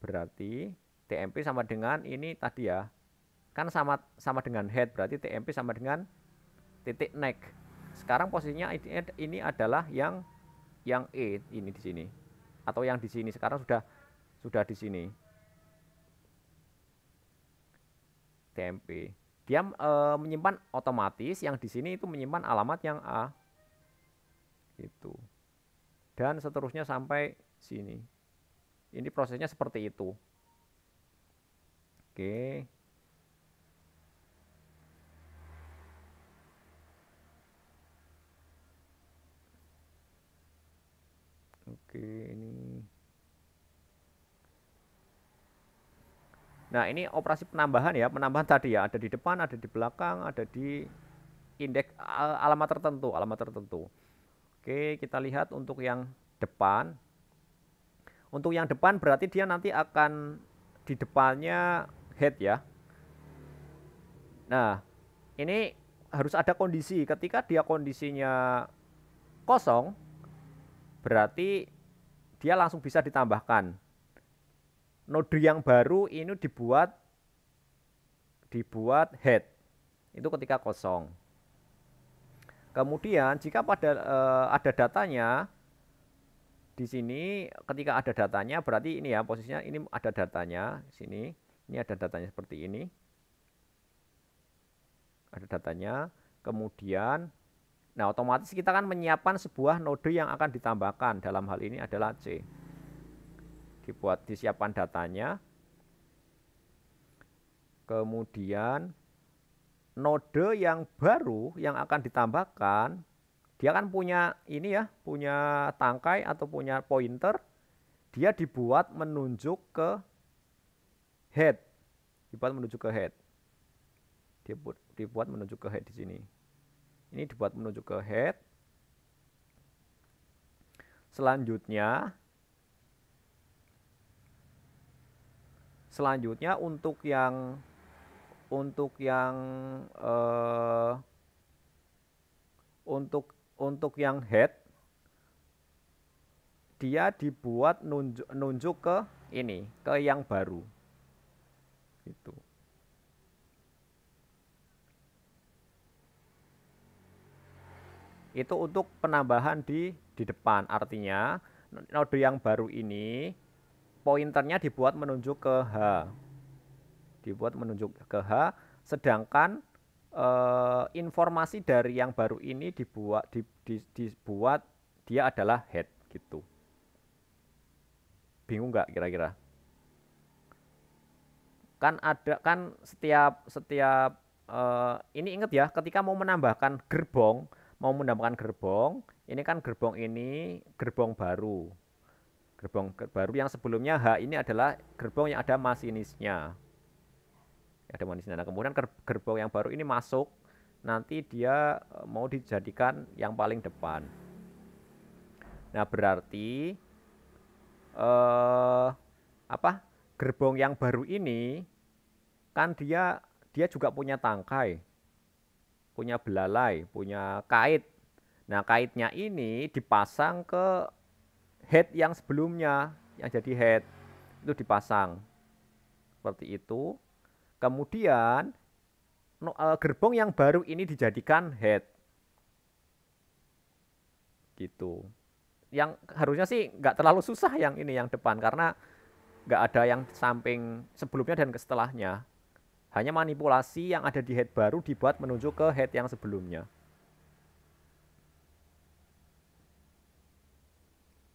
Berarti TMP sama dengan ini tadi ya. Kan sama dengan head, berarti TMP sama dengan titik next. Sekarang posisinya ini adalah yang E ini di sini. Atau yang di sini sekarang sudah di sini. TMP. Dia menyimpan otomatis, yang di sini itu menyimpan alamat yang A. Gitu. Dan seterusnya sampai sini. Ini prosesnya seperti itu. Oke. Oke, ini. Nah, ini operasi penambahan ya. Penambahan tadi ya, ada di depan, ada di belakang, ada di indeks alamat tertentu, alamat tertentu. Oke, kita lihat untuk yang depan. Untuk yang depan berarti dia nanti akan di depannya head ya. Nah, ini harus ada kondisi. Ketika dia kondisinya kosong, berarti dia langsung bisa ditambahkan. Node yang baru ini dibuat head. Itu ketika kosong. Kemudian jika ada datanya di sini, ketika ada datanya berarti ini ya posisinya ini ada datanya sini. Ini ada datanya seperti ini. Ada datanya. Kemudian nah otomatis kita kan menyiapkan sebuah node yang akan ditambahkan. Dalam hal ini adalah C. Disiapkan datanya. Kemudian node yang baru yang akan ditambahkan, dia kan punya ini ya, punya tangkai atau punya pointer, dia dibuat menunjuk ke head. Dibuat menunjuk ke head. Dibuat menunjuk ke head di sini. Ini dibuat menunjuk ke head. Selanjutnya untuk yang head dia dibuat nunjuk ke ini, ke yang baru. Gitu. Itu untuk penambahan di depan. Artinya node yang baru ini pointernya dibuat menunjuk ke H. Dibuat menunjuk ke H, sedangkan informasi dari yang baru ini dibuat dia adalah head gitu. Bingung nggak kira-kira? Kan ada kan setiap ini ingat ya, ketika mau menambahkan gerbong, ini kan gerbong ini gerbong baru. Gerbong baru yang sebelumnya H ini adalah gerbong yang ada masinisnya. Ada manisnya. Nah, kemudian gerbong yang baru ini masuk, nanti dia mau dijadikan yang paling depan. Nah, berarti gerbong yang baru ini kan dia juga punya tangkai, punya belalai, punya kait. Nah, kaitnya ini dipasang ke head yang sebelumnya, yang jadi head itu dipasang seperti itu. Kemudian gerbong yang baru ini dijadikan head. Gitu. Yang harusnya sih nggak terlalu susah yang ini, yang depan. Karena nggak ada yang samping sebelumnya dan ke setelahnya. Hanya manipulasi yang ada di head baru dibuat menuju ke head yang sebelumnya.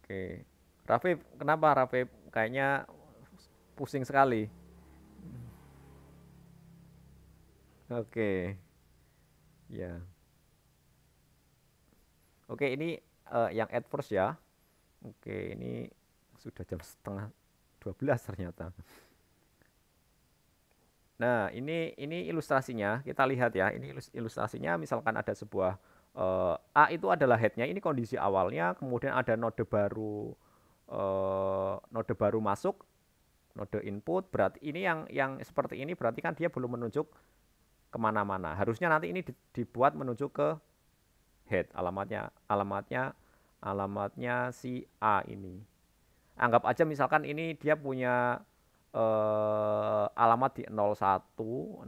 Oke. Rafif, kenapa Rafif? Kayaknya pusing sekali. Oke. Ya. Oke, ini yang adverse ya. Oke, ini sudah jam setengah 12 ternyata. Nah, ini ilustrasinya. Kita lihat ya. Ini ilustrasinya misalkan ada sebuah A itu adalah headnya. Ini kondisi awalnya. Kemudian ada node baru masuk, node input. Berarti ini yang seperti ini berarti kan dia belum menunjuk kemana-mana. Harusnya nanti ini dibuat menunjuk ke head. Alamatnya si A ini. Anggap aja misalkan ini dia punya alamat di 01, 01,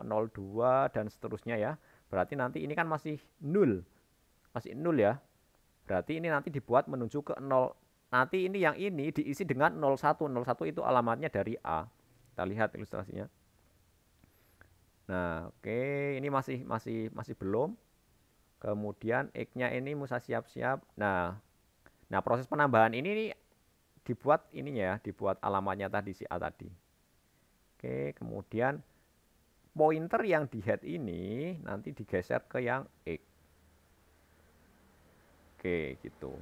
02 dan seterusnya ya. Berarti nanti ini kan masih 0. Masih 0 ya. Berarti ini nanti dibuat menuju ke 0. Nanti ini yang ini diisi dengan 01. 01 itu alamatnya dari A. Kita lihat ilustrasinya. Nah, oke, ini masih belum. Kemudian X-nya ini mesti siap-siap. Nah, proses penambahan ini dibuat ininya ya, dibuat alamatnya tadi si A tadi. Oke, kemudian pointer yang di head ini nanti digeser ke yang X. Oke, gitu.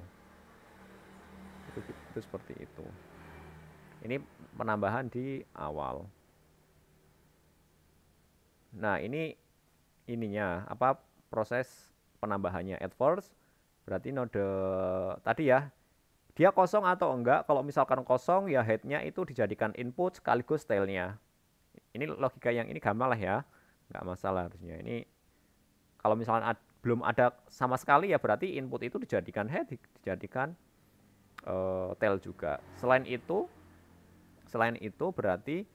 Itu seperti itu. Ini penambahan di awal. Nah, ininya apa proses penambahannya at first berarti node tadi ya dia kosong atau enggak. Kalau misalkan kosong ya headnya itu dijadikan input sekaligus tailnya. Ini logika yang ini gampang lah ya, nggak masalah harusnya. Ini kalau misalkan belum ada sama sekali ya berarti input itu dijadikan head, dijadikan tail juga. Selain itu berarti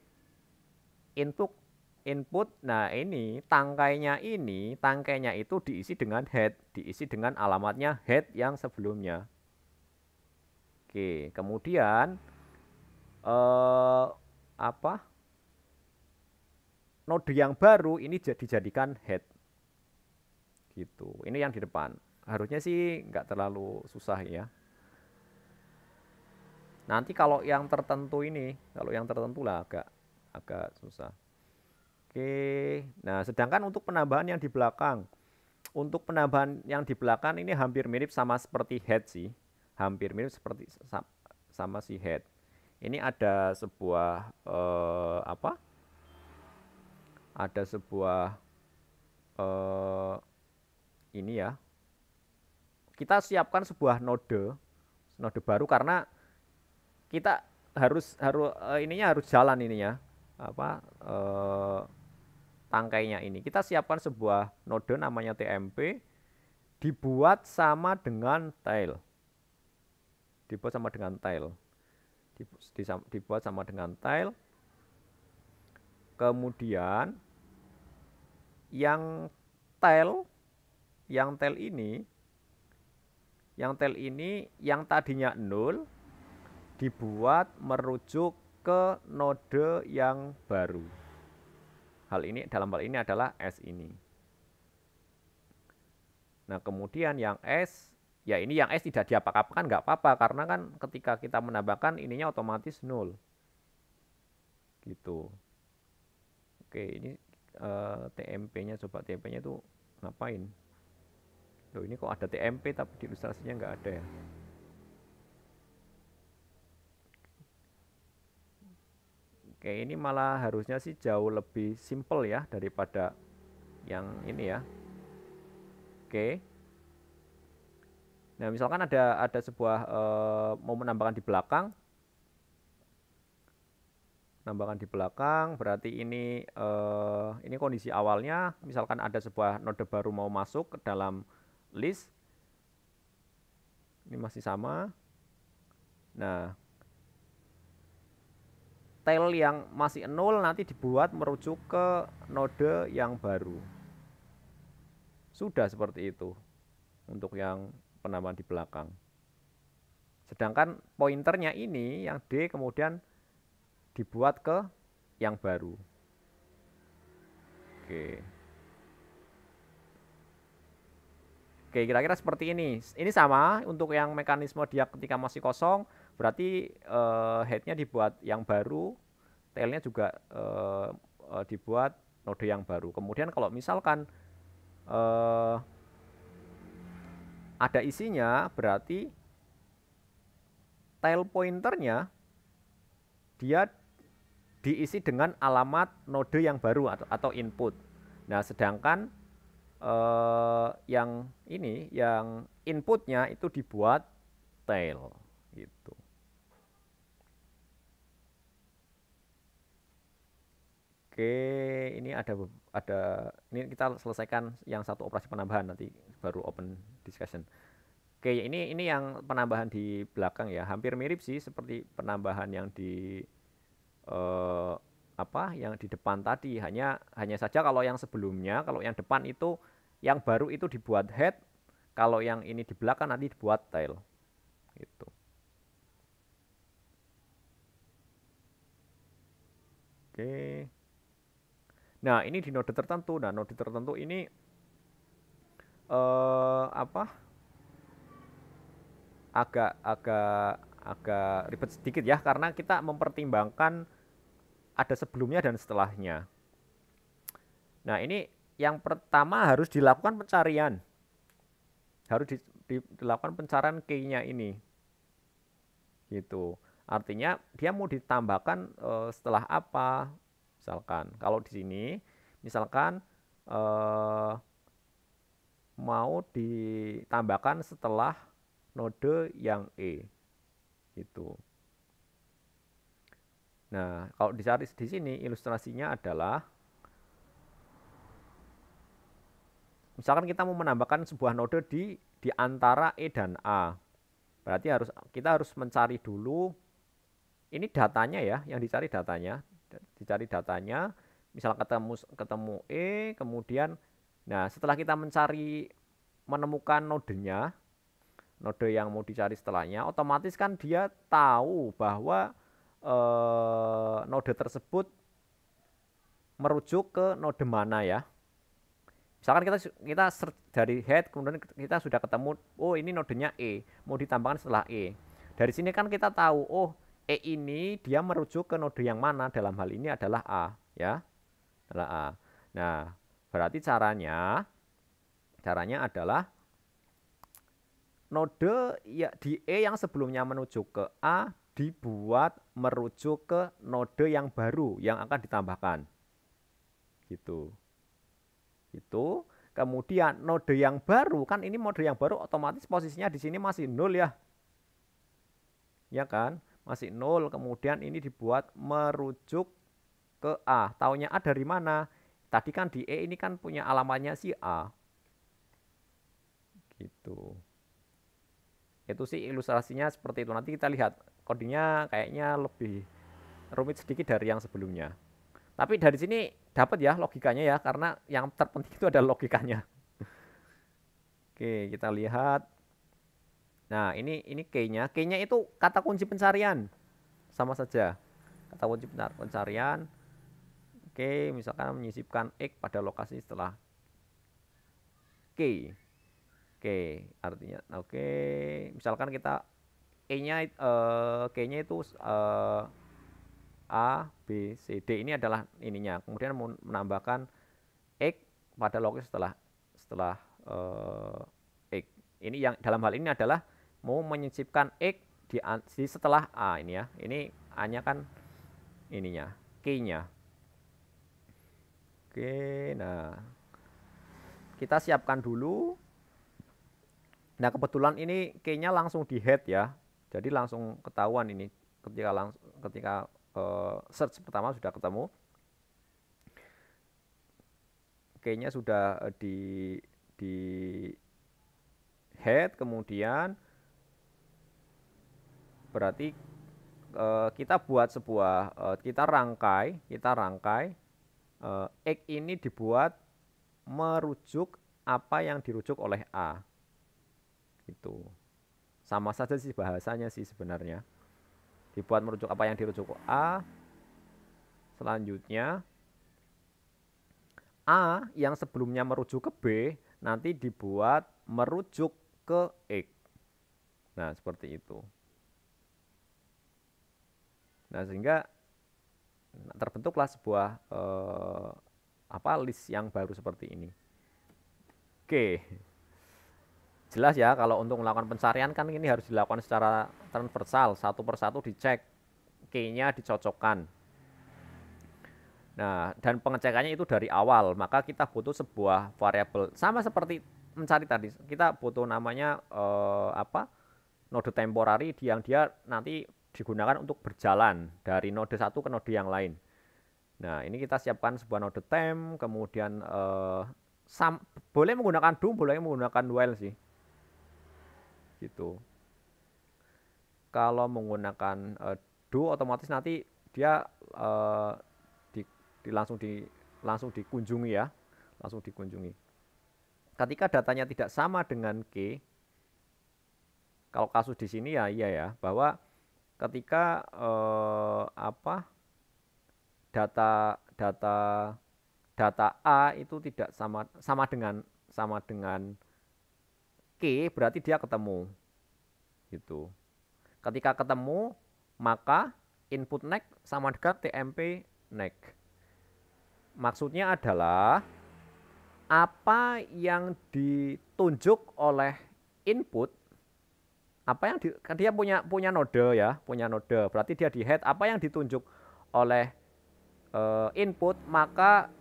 input, nah ini tangkainya itu diisi dengan head, diisi dengan alamatnya head yang sebelumnya. Oke, kemudian apa node yang baru ini dijadikan head gitu. Ini yang di depan. Harusnya sih nggak terlalu susah ya. Nanti kalau yang tertentu lah agak susah. Oke. Nah, sedangkan untuk penambahan yang di belakang. Untuk penambahan yang di belakang ini hampir mirip sama seperti head sih. Hampir mirip seperti sama si head. Ini ada sebuah ada sebuah ini ya. Kita siapkan sebuah node baru karena kita harus ininya harus jalan ininya tangkainya ini. Kita siapkan sebuah node namanya TMP dibuat sama dengan tail. Dibuat sama dengan tail. Kemudian yang tail ini yang tadinya 0 dibuat merujuk ke node yang baru. Dalam hal ini adalah S ini. Nah, kemudian yang S, ya ini yang S tidak diapa-apakan nggak apa-apa karena kan ketika kita menambahkan ininya otomatis 0. Gitu. Oke, ini TMP-nya coba TMP-nya itu ngapain? Loh, ini kok ada TMP tapi di ilustrasinya nggak ada ya. Oke, ini malah harusnya sih jauh lebih simple ya daripada yang ini ya. Oke. Nah, misalkan ada sebuah mau menambahkan di belakang. Berarti ini kondisi awalnya, misalkan ada sebuah node baru mau masuk ke dalam list. Ini masih sama. Nah, tail yang masih 0 nanti dibuat merujuk ke node yang baru. Sudah seperti itu untuk yang penambahan di belakang. Sedangkan pointernya ini yang D kemudian dibuat ke yang baru. Oke. Oke, kira-kira seperti ini. Ini sama untuk yang mekanisme dia ketika masih kosong, berarti headnya dibuat yang baru, tailnya juga dibuat node yang baru. Kemudian kalau misalkan ada isinya, berarti tail pointernya dia diisi dengan alamat node yang baru atau input. Nah, sedangkan yang inputnya itu dibuat tail gitu. Oke, ini ini kita selesaikan yang satu operasi penambahan, nanti baru open discussion. Oke, ini yang penambahan di belakang ya, hampir mirip sih seperti penambahan yang di yang di depan tadi, hanya saja kalau yang sebelumnya, kalau yang depan itu yang baru itu dibuat head, kalau yang ini di belakang nanti dibuat tail gitu. Oke. Nah, ini di node tertentu. Nah, node tertentu ini agak ribet sedikit ya, karena kita mempertimbangkan ada sebelumnya dan setelahnya. Nah, ini yang pertama harus dilakukan pencarian. Harus dilakukan pencarian key-nya ini. Gitu. Artinya dia mau ditambahkan setelah apa? Misalkan kalau di sini misalkan mau ditambahkan setelah node yang E gitu. Nah, kalau dicari di sini ilustrasinya adalah misalkan kita mau menambahkan sebuah node di antara E dan A. Berarti kita harus mencari dulu ini datanya ya, yang dicari datanya. Dicari datanya, misal ketemu E, kemudian nah, setelah kita menemukan nodenya, node yang mau dicari setelahnya, otomatis kan dia tahu bahwa node tersebut merujuk ke node mana ya. Misalkan kita search dari head, kemudian kita sudah ketemu, oh ini nodenya E, mau ditambahkan setelah E. Dari sini kan kita tahu, oh E ini dia merujuk ke node yang mana, dalam hal ini adalah A, ya, adalah A. Nah, berarti caranya adalah node ya di E yang sebelumnya menuju ke A dibuat merujuk ke node yang baru yang akan ditambahkan. Gitu. Itu kemudian node yang baru kan ini node yang baru otomatis posisinya di sini masih 0 ya. Ya kan? Masih 0, kemudian ini dibuat merujuk ke A. Taunya A dari mana? Tadi kan di E ini kan punya alamatnya si A. Gitu. Itu sih ilustrasinya seperti itu. Nanti kita lihat codingnya kayaknya lebih rumit sedikit dari yang sebelumnya. Tapi dari sini dapat ya logikanya ya, karena yang terpenting itu adalah logikanya. Oke, kita lihat. Nah, ini key-nya. Key-nya itu kata kunci pencarian. Sama saja. Kata kunci pencarian. Oke, misalkan menyisipkan X pada lokasi setelah key. Oke, artinya oke, misalkan kita E-nya key-nya itu A, B, C, D ini adalah ininya. Kemudian menambahkan X pada lokasi setelah X. Ini yang dalam hal ini adalah mau menyisipkan X di setelah A ini ya. Ini A-nya kan ininya, key-nya. Oke, nah kita siapkan dulu. Nah, kebetulan ini key-nya langsung di head ya. Jadi langsung ketahuan ini ketika search pertama sudah ketemu. Key-nya sudah di head, kemudian berarti kita buat sebuah kita rangkai X ini dibuat merujuk apa yang dirujuk oleh A. Gitu. Sama saja sih bahasanya sih sebenarnya. Dibuat merujuk apa yang dirujuk A. Selanjutnya A yang sebelumnya merujuk ke B nanti dibuat merujuk ke X. Nah, seperti itu. Nah, sehingga terbentuklah sebuah list yang baru seperti ini. Oke. Jelas ya, kalau untuk melakukan pencarian kan ini harus dilakukan secara transversal, satu persatu dicek, key-nya dicocokkan. Nah, dan pengecekannya itu dari awal, maka kita butuh sebuah variabel. Sama seperti mencari tadi, kita butuh namanya node temporary yang dia nanti digunakan untuk berjalan dari node satu ke node yang lain. Nah, ini kita siapkan sebuah node temp, kemudian boleh menggunakan do, boleh menggunakan while sih. Gitu. Kalau menggunakan do otomatis nanti dia langsung dikunjungi ya, langsung dikunjungi. Ketika datanya tidak sama dengan key, kalau kasus di sini ya iya ya, bahwa ketika data A itu tidak sama dengan key, berarti dia ketemu. Gitu. Ketika ketemu, maka input next sama dengan TMP next. Maksudnya adalah apa yang ditunjuk oleh input, apa yang dia punya node ya, punya node. Berarti dia di head, apa yang ditunjuk oleh input, maka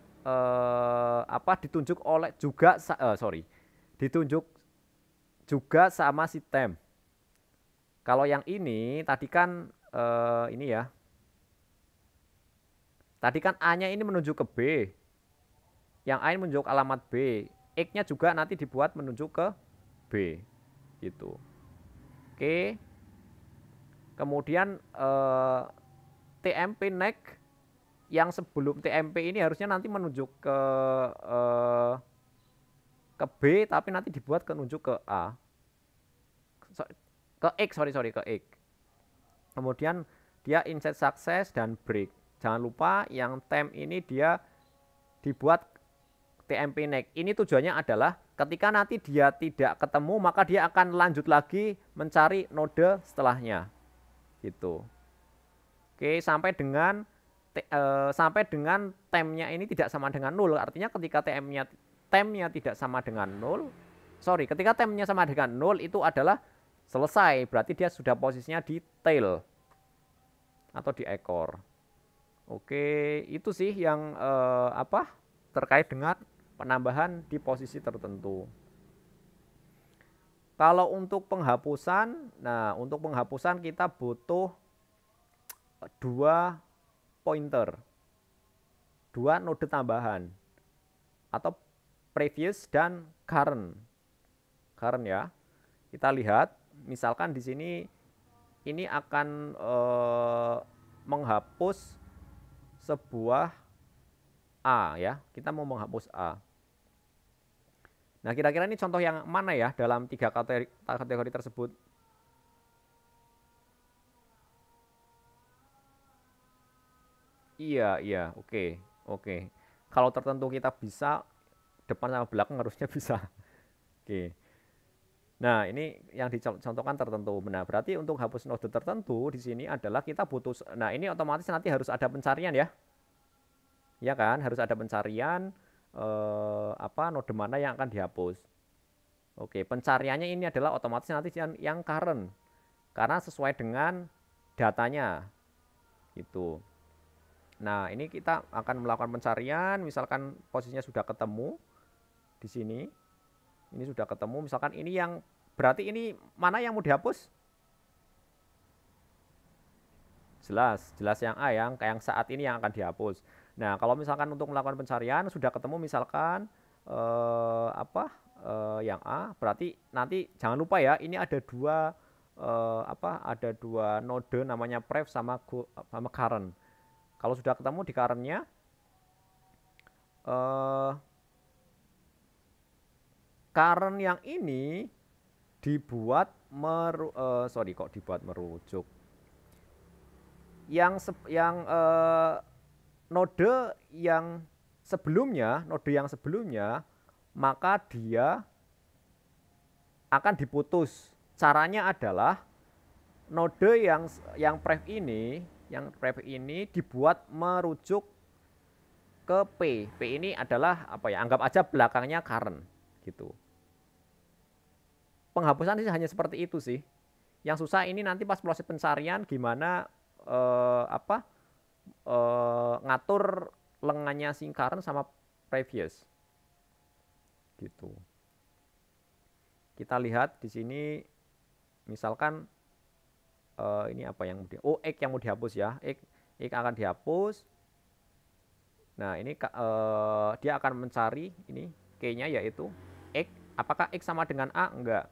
apa ditunjuk oleh juga ditunjuk juga sama si temp. Kalau yang ini tadi kan ini ya. Tadi kan A-nya ini menunjuk ke B. Yang A ini menunjuk alamat B. X-nya juga nanti dibuat menunjuk ke B. Gitu. Oke. Kemudian TMP next yang sebelum TMP ini harusnya nanti menunjuk ke B, tapi nanti dibuat menunjuk ke A. Ke X, ke X. Kemudian dia insert success dan break. Jangan lupa yang temp ini dia dibuat TMP next. Ini tujuannya adalah ketika nanti dia tidak ketemu, maka dia akan lanjut lagi mencari node setelahnya. Gitu. Oke, sampai dengan tempnya ini tidak sama dengan 0. Artinya ketika tempnya tidak sama dengan 0, ketika tempnya sama dengan 0 itu adalah selesai. Berarti dia sudah posisinya di tail atau di ekor. Oke, itu sih yang terkait dengan penambahan di posisi tertentu. Kalau untuk penghapusan, nah untuk penghapusan kita butuh 2 pointer, 2 node tambahan atau previous dan current. Current ya. Kita lihat, misalkan di sini ini akan menghapus sebuah A ya. Kita mau menghapus A. Nah, kira-kira ini contoh yang mana ya dalam 3 kategori tersebut? Iya, oke. Kalau tertentu kita bisa, depan sama belakang harusnya bisa. Oke. Nah, ini yang dicontohkan tertentu. Nah, berarti untuk hapus node tertentu di sini adalah kita butuh, nah ini otomatis nanti harus ada pencarian ya. Ya kan, harus ada pencarian node mana yang akan dihapus. Oke, pencariannya ini adalah otomatis nanti yang current. Karena sesuai dengan datanya. Gitu. Nah, ini kita akan melakukan pencarian, misalkan posisinya sudah ketemu di sini. Ini sudah ketemu, misalkan ini yang berarti ini mana yang mau dihapus? Jelas yang A yang saat ini yang akan dihapus. Nah, kalau misalkan untuk melakukan pencarian sudah ketemu misalkan yang A, berarti nanti jangan lupa ya, ini ada dua node namanya prev sama current. Kalau sudah ketemu di currentnya current yang ini dibuat merujuk. Yang node yang sebelumnya, maka dia akan diputus. Caranya adalah node yang prev ini dibuat merujuk ke P. P ini adalah anggap aja belakangnya current gitu. Penghapusan sih hanya seperti itu sih. Yang susah ini nanti pas proses pencarian gimana ngatur lengannya si current sama previous. Gitu. Kita lihat di sini misalkan ini apa yang X yang mau dihapus ya. X akan dihapus. Nah, ini dia akan mencari ini K-nya yaitu X. Apakah X sama dengan A? Enggak.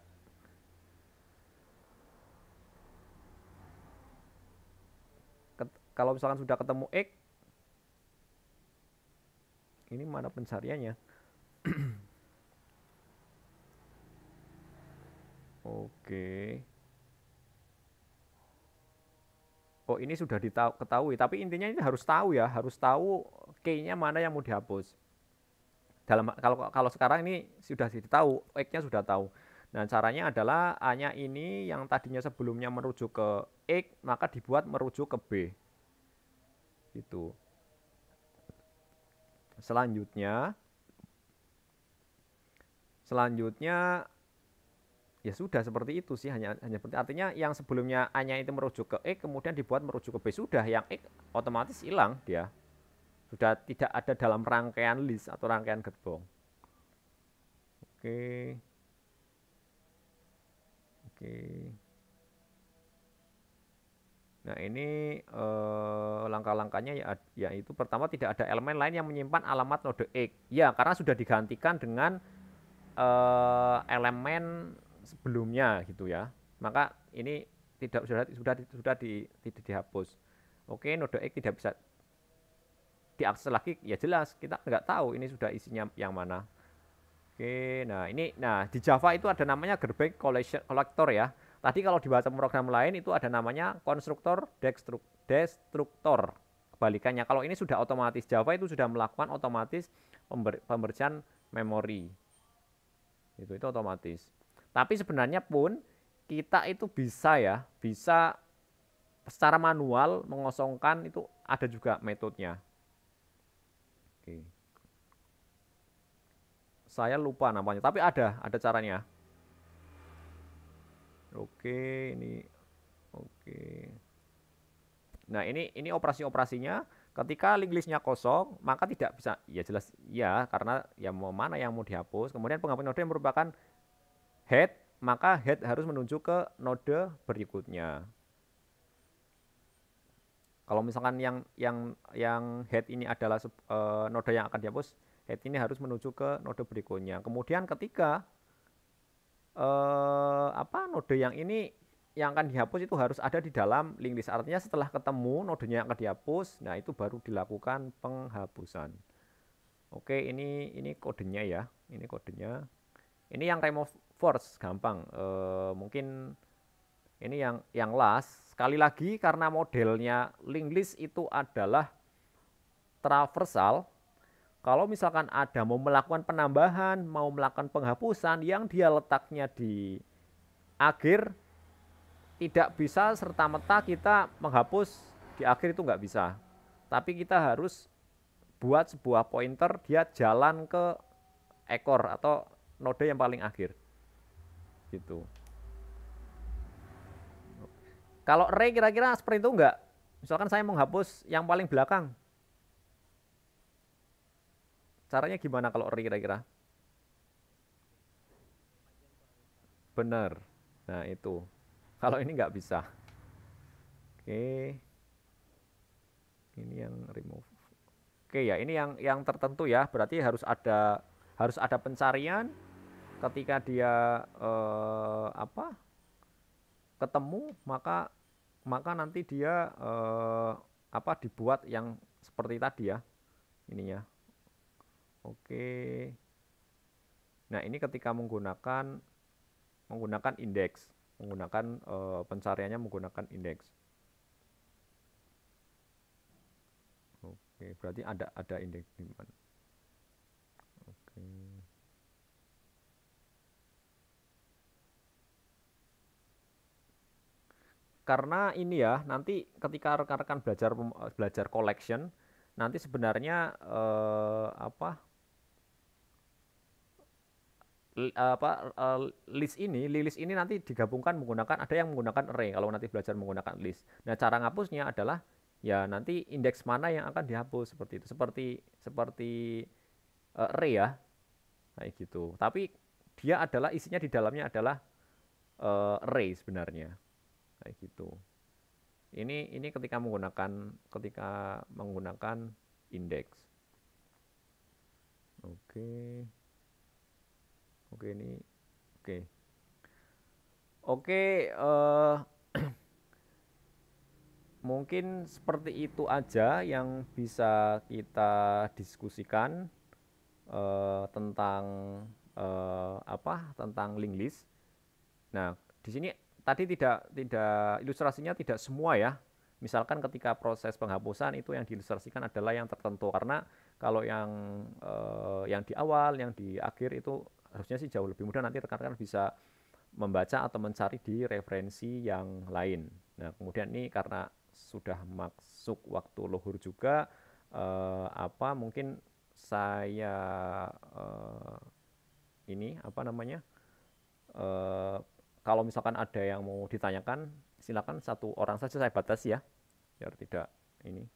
Kalau misalkan sudah ketemu X, ini mana pencariannya? Oke. Oh, ini sudah diketahui, tapi intinya ini harus tahu ya, harus tahu key-nya mana yang mau dihapus. Kalau sekarang ini sudah ditahu, X-nya sudah tahu. Nah, caranya adalah A-nya ini yang tadinya sebelumnya merujuk ke X, maka dibuat merujuk ke B. Gitu. Selanjutnya ya sudah seperti itu sih, hanya seperti artinya yang sebelumnya A-nya itu merujuk ke X kemudian dibuat merujuk ke B, sudah yang X otomatis hilang dia. Sudah tidak ada dalam rangkaian list atau rangkaian gerbong. Oke. Oke. Nah, ini langkah-langkahnya yaitu pertama tidak ada elemen lain yang menyimpan alamat node X. Ya, karena sudah digantikan dengan elemen sebelumnya gitu ya. Maka ini tidak dihapus. Oke, node X tidak bisa diakses lagi, ya jelas kita nggak tahu ini sudah isinya yang mana. Oke, nah di Java itu ada namanya garbage collector ya. Tadi kalau dibaca program lain itu ada namanya konstruktor destruktor. Kebalikannya, kalau ini sudah otomatis, Java itu sudah melakukan otomatis pembersihan memori. Itu otomatis. Tapi sebenarnya pun kita itu bisa secara manual mengosongkan, itu ada juga metodenya. Oke. Saya lupa namanya, tapi ada caranya. Oke, ini oke. Nah, ini operasi-operasinya. Ketika link listnya kosong, maka tidak bisa, ya jelas ya, karena ya mau mana yang mau dihapus. Kemudian penghapus node yang merupakan head, maka head harus menuju ke node berikutnya. Kalau misalkan yang head ini adalah node yang akan dihapus, head ini harus menuju ke node berikutnya. Kemudian ketika node yang ini yang akan dihapus itu harus ada di dalam link list. Artinya setelah ketemu nodenya yang akan dihapus, nah itu baru dilakukan penghapusan. Oke, ini kodenya ya. Ini kodenya. Ini yang remove force gampang. Mungkin ini yang last. Sekali lagi karena modelnya link list itu adalah traversal. Kalau misalkan ada mau melakukan penambahan, mau melakukan penghapusan yang dia letaknya di akhir, tidak bisa serta-merta kita menghapus di akhir, itu nggak bisa. Tapi kita harus buat sebuah pointer dia jalan ke ekor atau node yang paling akhir. Gitu. Kalau array kira-kira seperti itu enggak? Misalkan saya menghapus yang paling belakang. Caranya gimana kalau array kira-kira? Benar. Nah, itu. Kalau ini nggak bisa. Oke. Ini yang remove. Oke ya, ini yang tertentu ya. Berarti harus ada pencarian ketika dia ketemu, maka nanti dia dibuat yang seperti tadi ya. Ininya. Oke. Nah, ini ketika menggunakan indeks, menggunakan pencariannya menggunakan indeks. Oke, berarti ada indeks di mana? Oke. Karena ini ya, nanti ketika rekan-rekan belajar collection, nanti sebenarnya list ini nanti digabungkan menggunakan, ada yang menggunakan array kalau nanti belajar menggunakan list. Nah, cara ngapusnya adalah ya nanti indeks mana yang akan dihapus, seperti itu. Seperti array ya. Kayak gitu. Tapi dia adalah isinya di dalamnya adalah array sebenarnya. Kayak gitu. Ini ketika menggunakan indeks. Oke. Oke, ini oke. Oke, mungkin seperti itu aja yang bisa kita diskusikan tentang tentang link list. Nah, di sini tadi tidak ilustrasinya tidak semua ya. Misalkan ketika proses penghapusan itu yang diilustrasikan adalah yang tertentu, karena kalau yang di awal, yang di akhir itu harusnya sih jauh lebih mudah, nanti rekan-rekan bisa membaca atau mencari di referensi yang lain. Nah, kemudian ini karena sudah masuk waktu luhur juga, mungkin saya ini apa namanya? eh, Kalau misalkan ada yang mau ditanyakan, silakan satu orang saja saya batasi ya, biar tidak ini.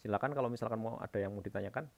Silakan kalau misalkan mau ada yang mau ditanyakan.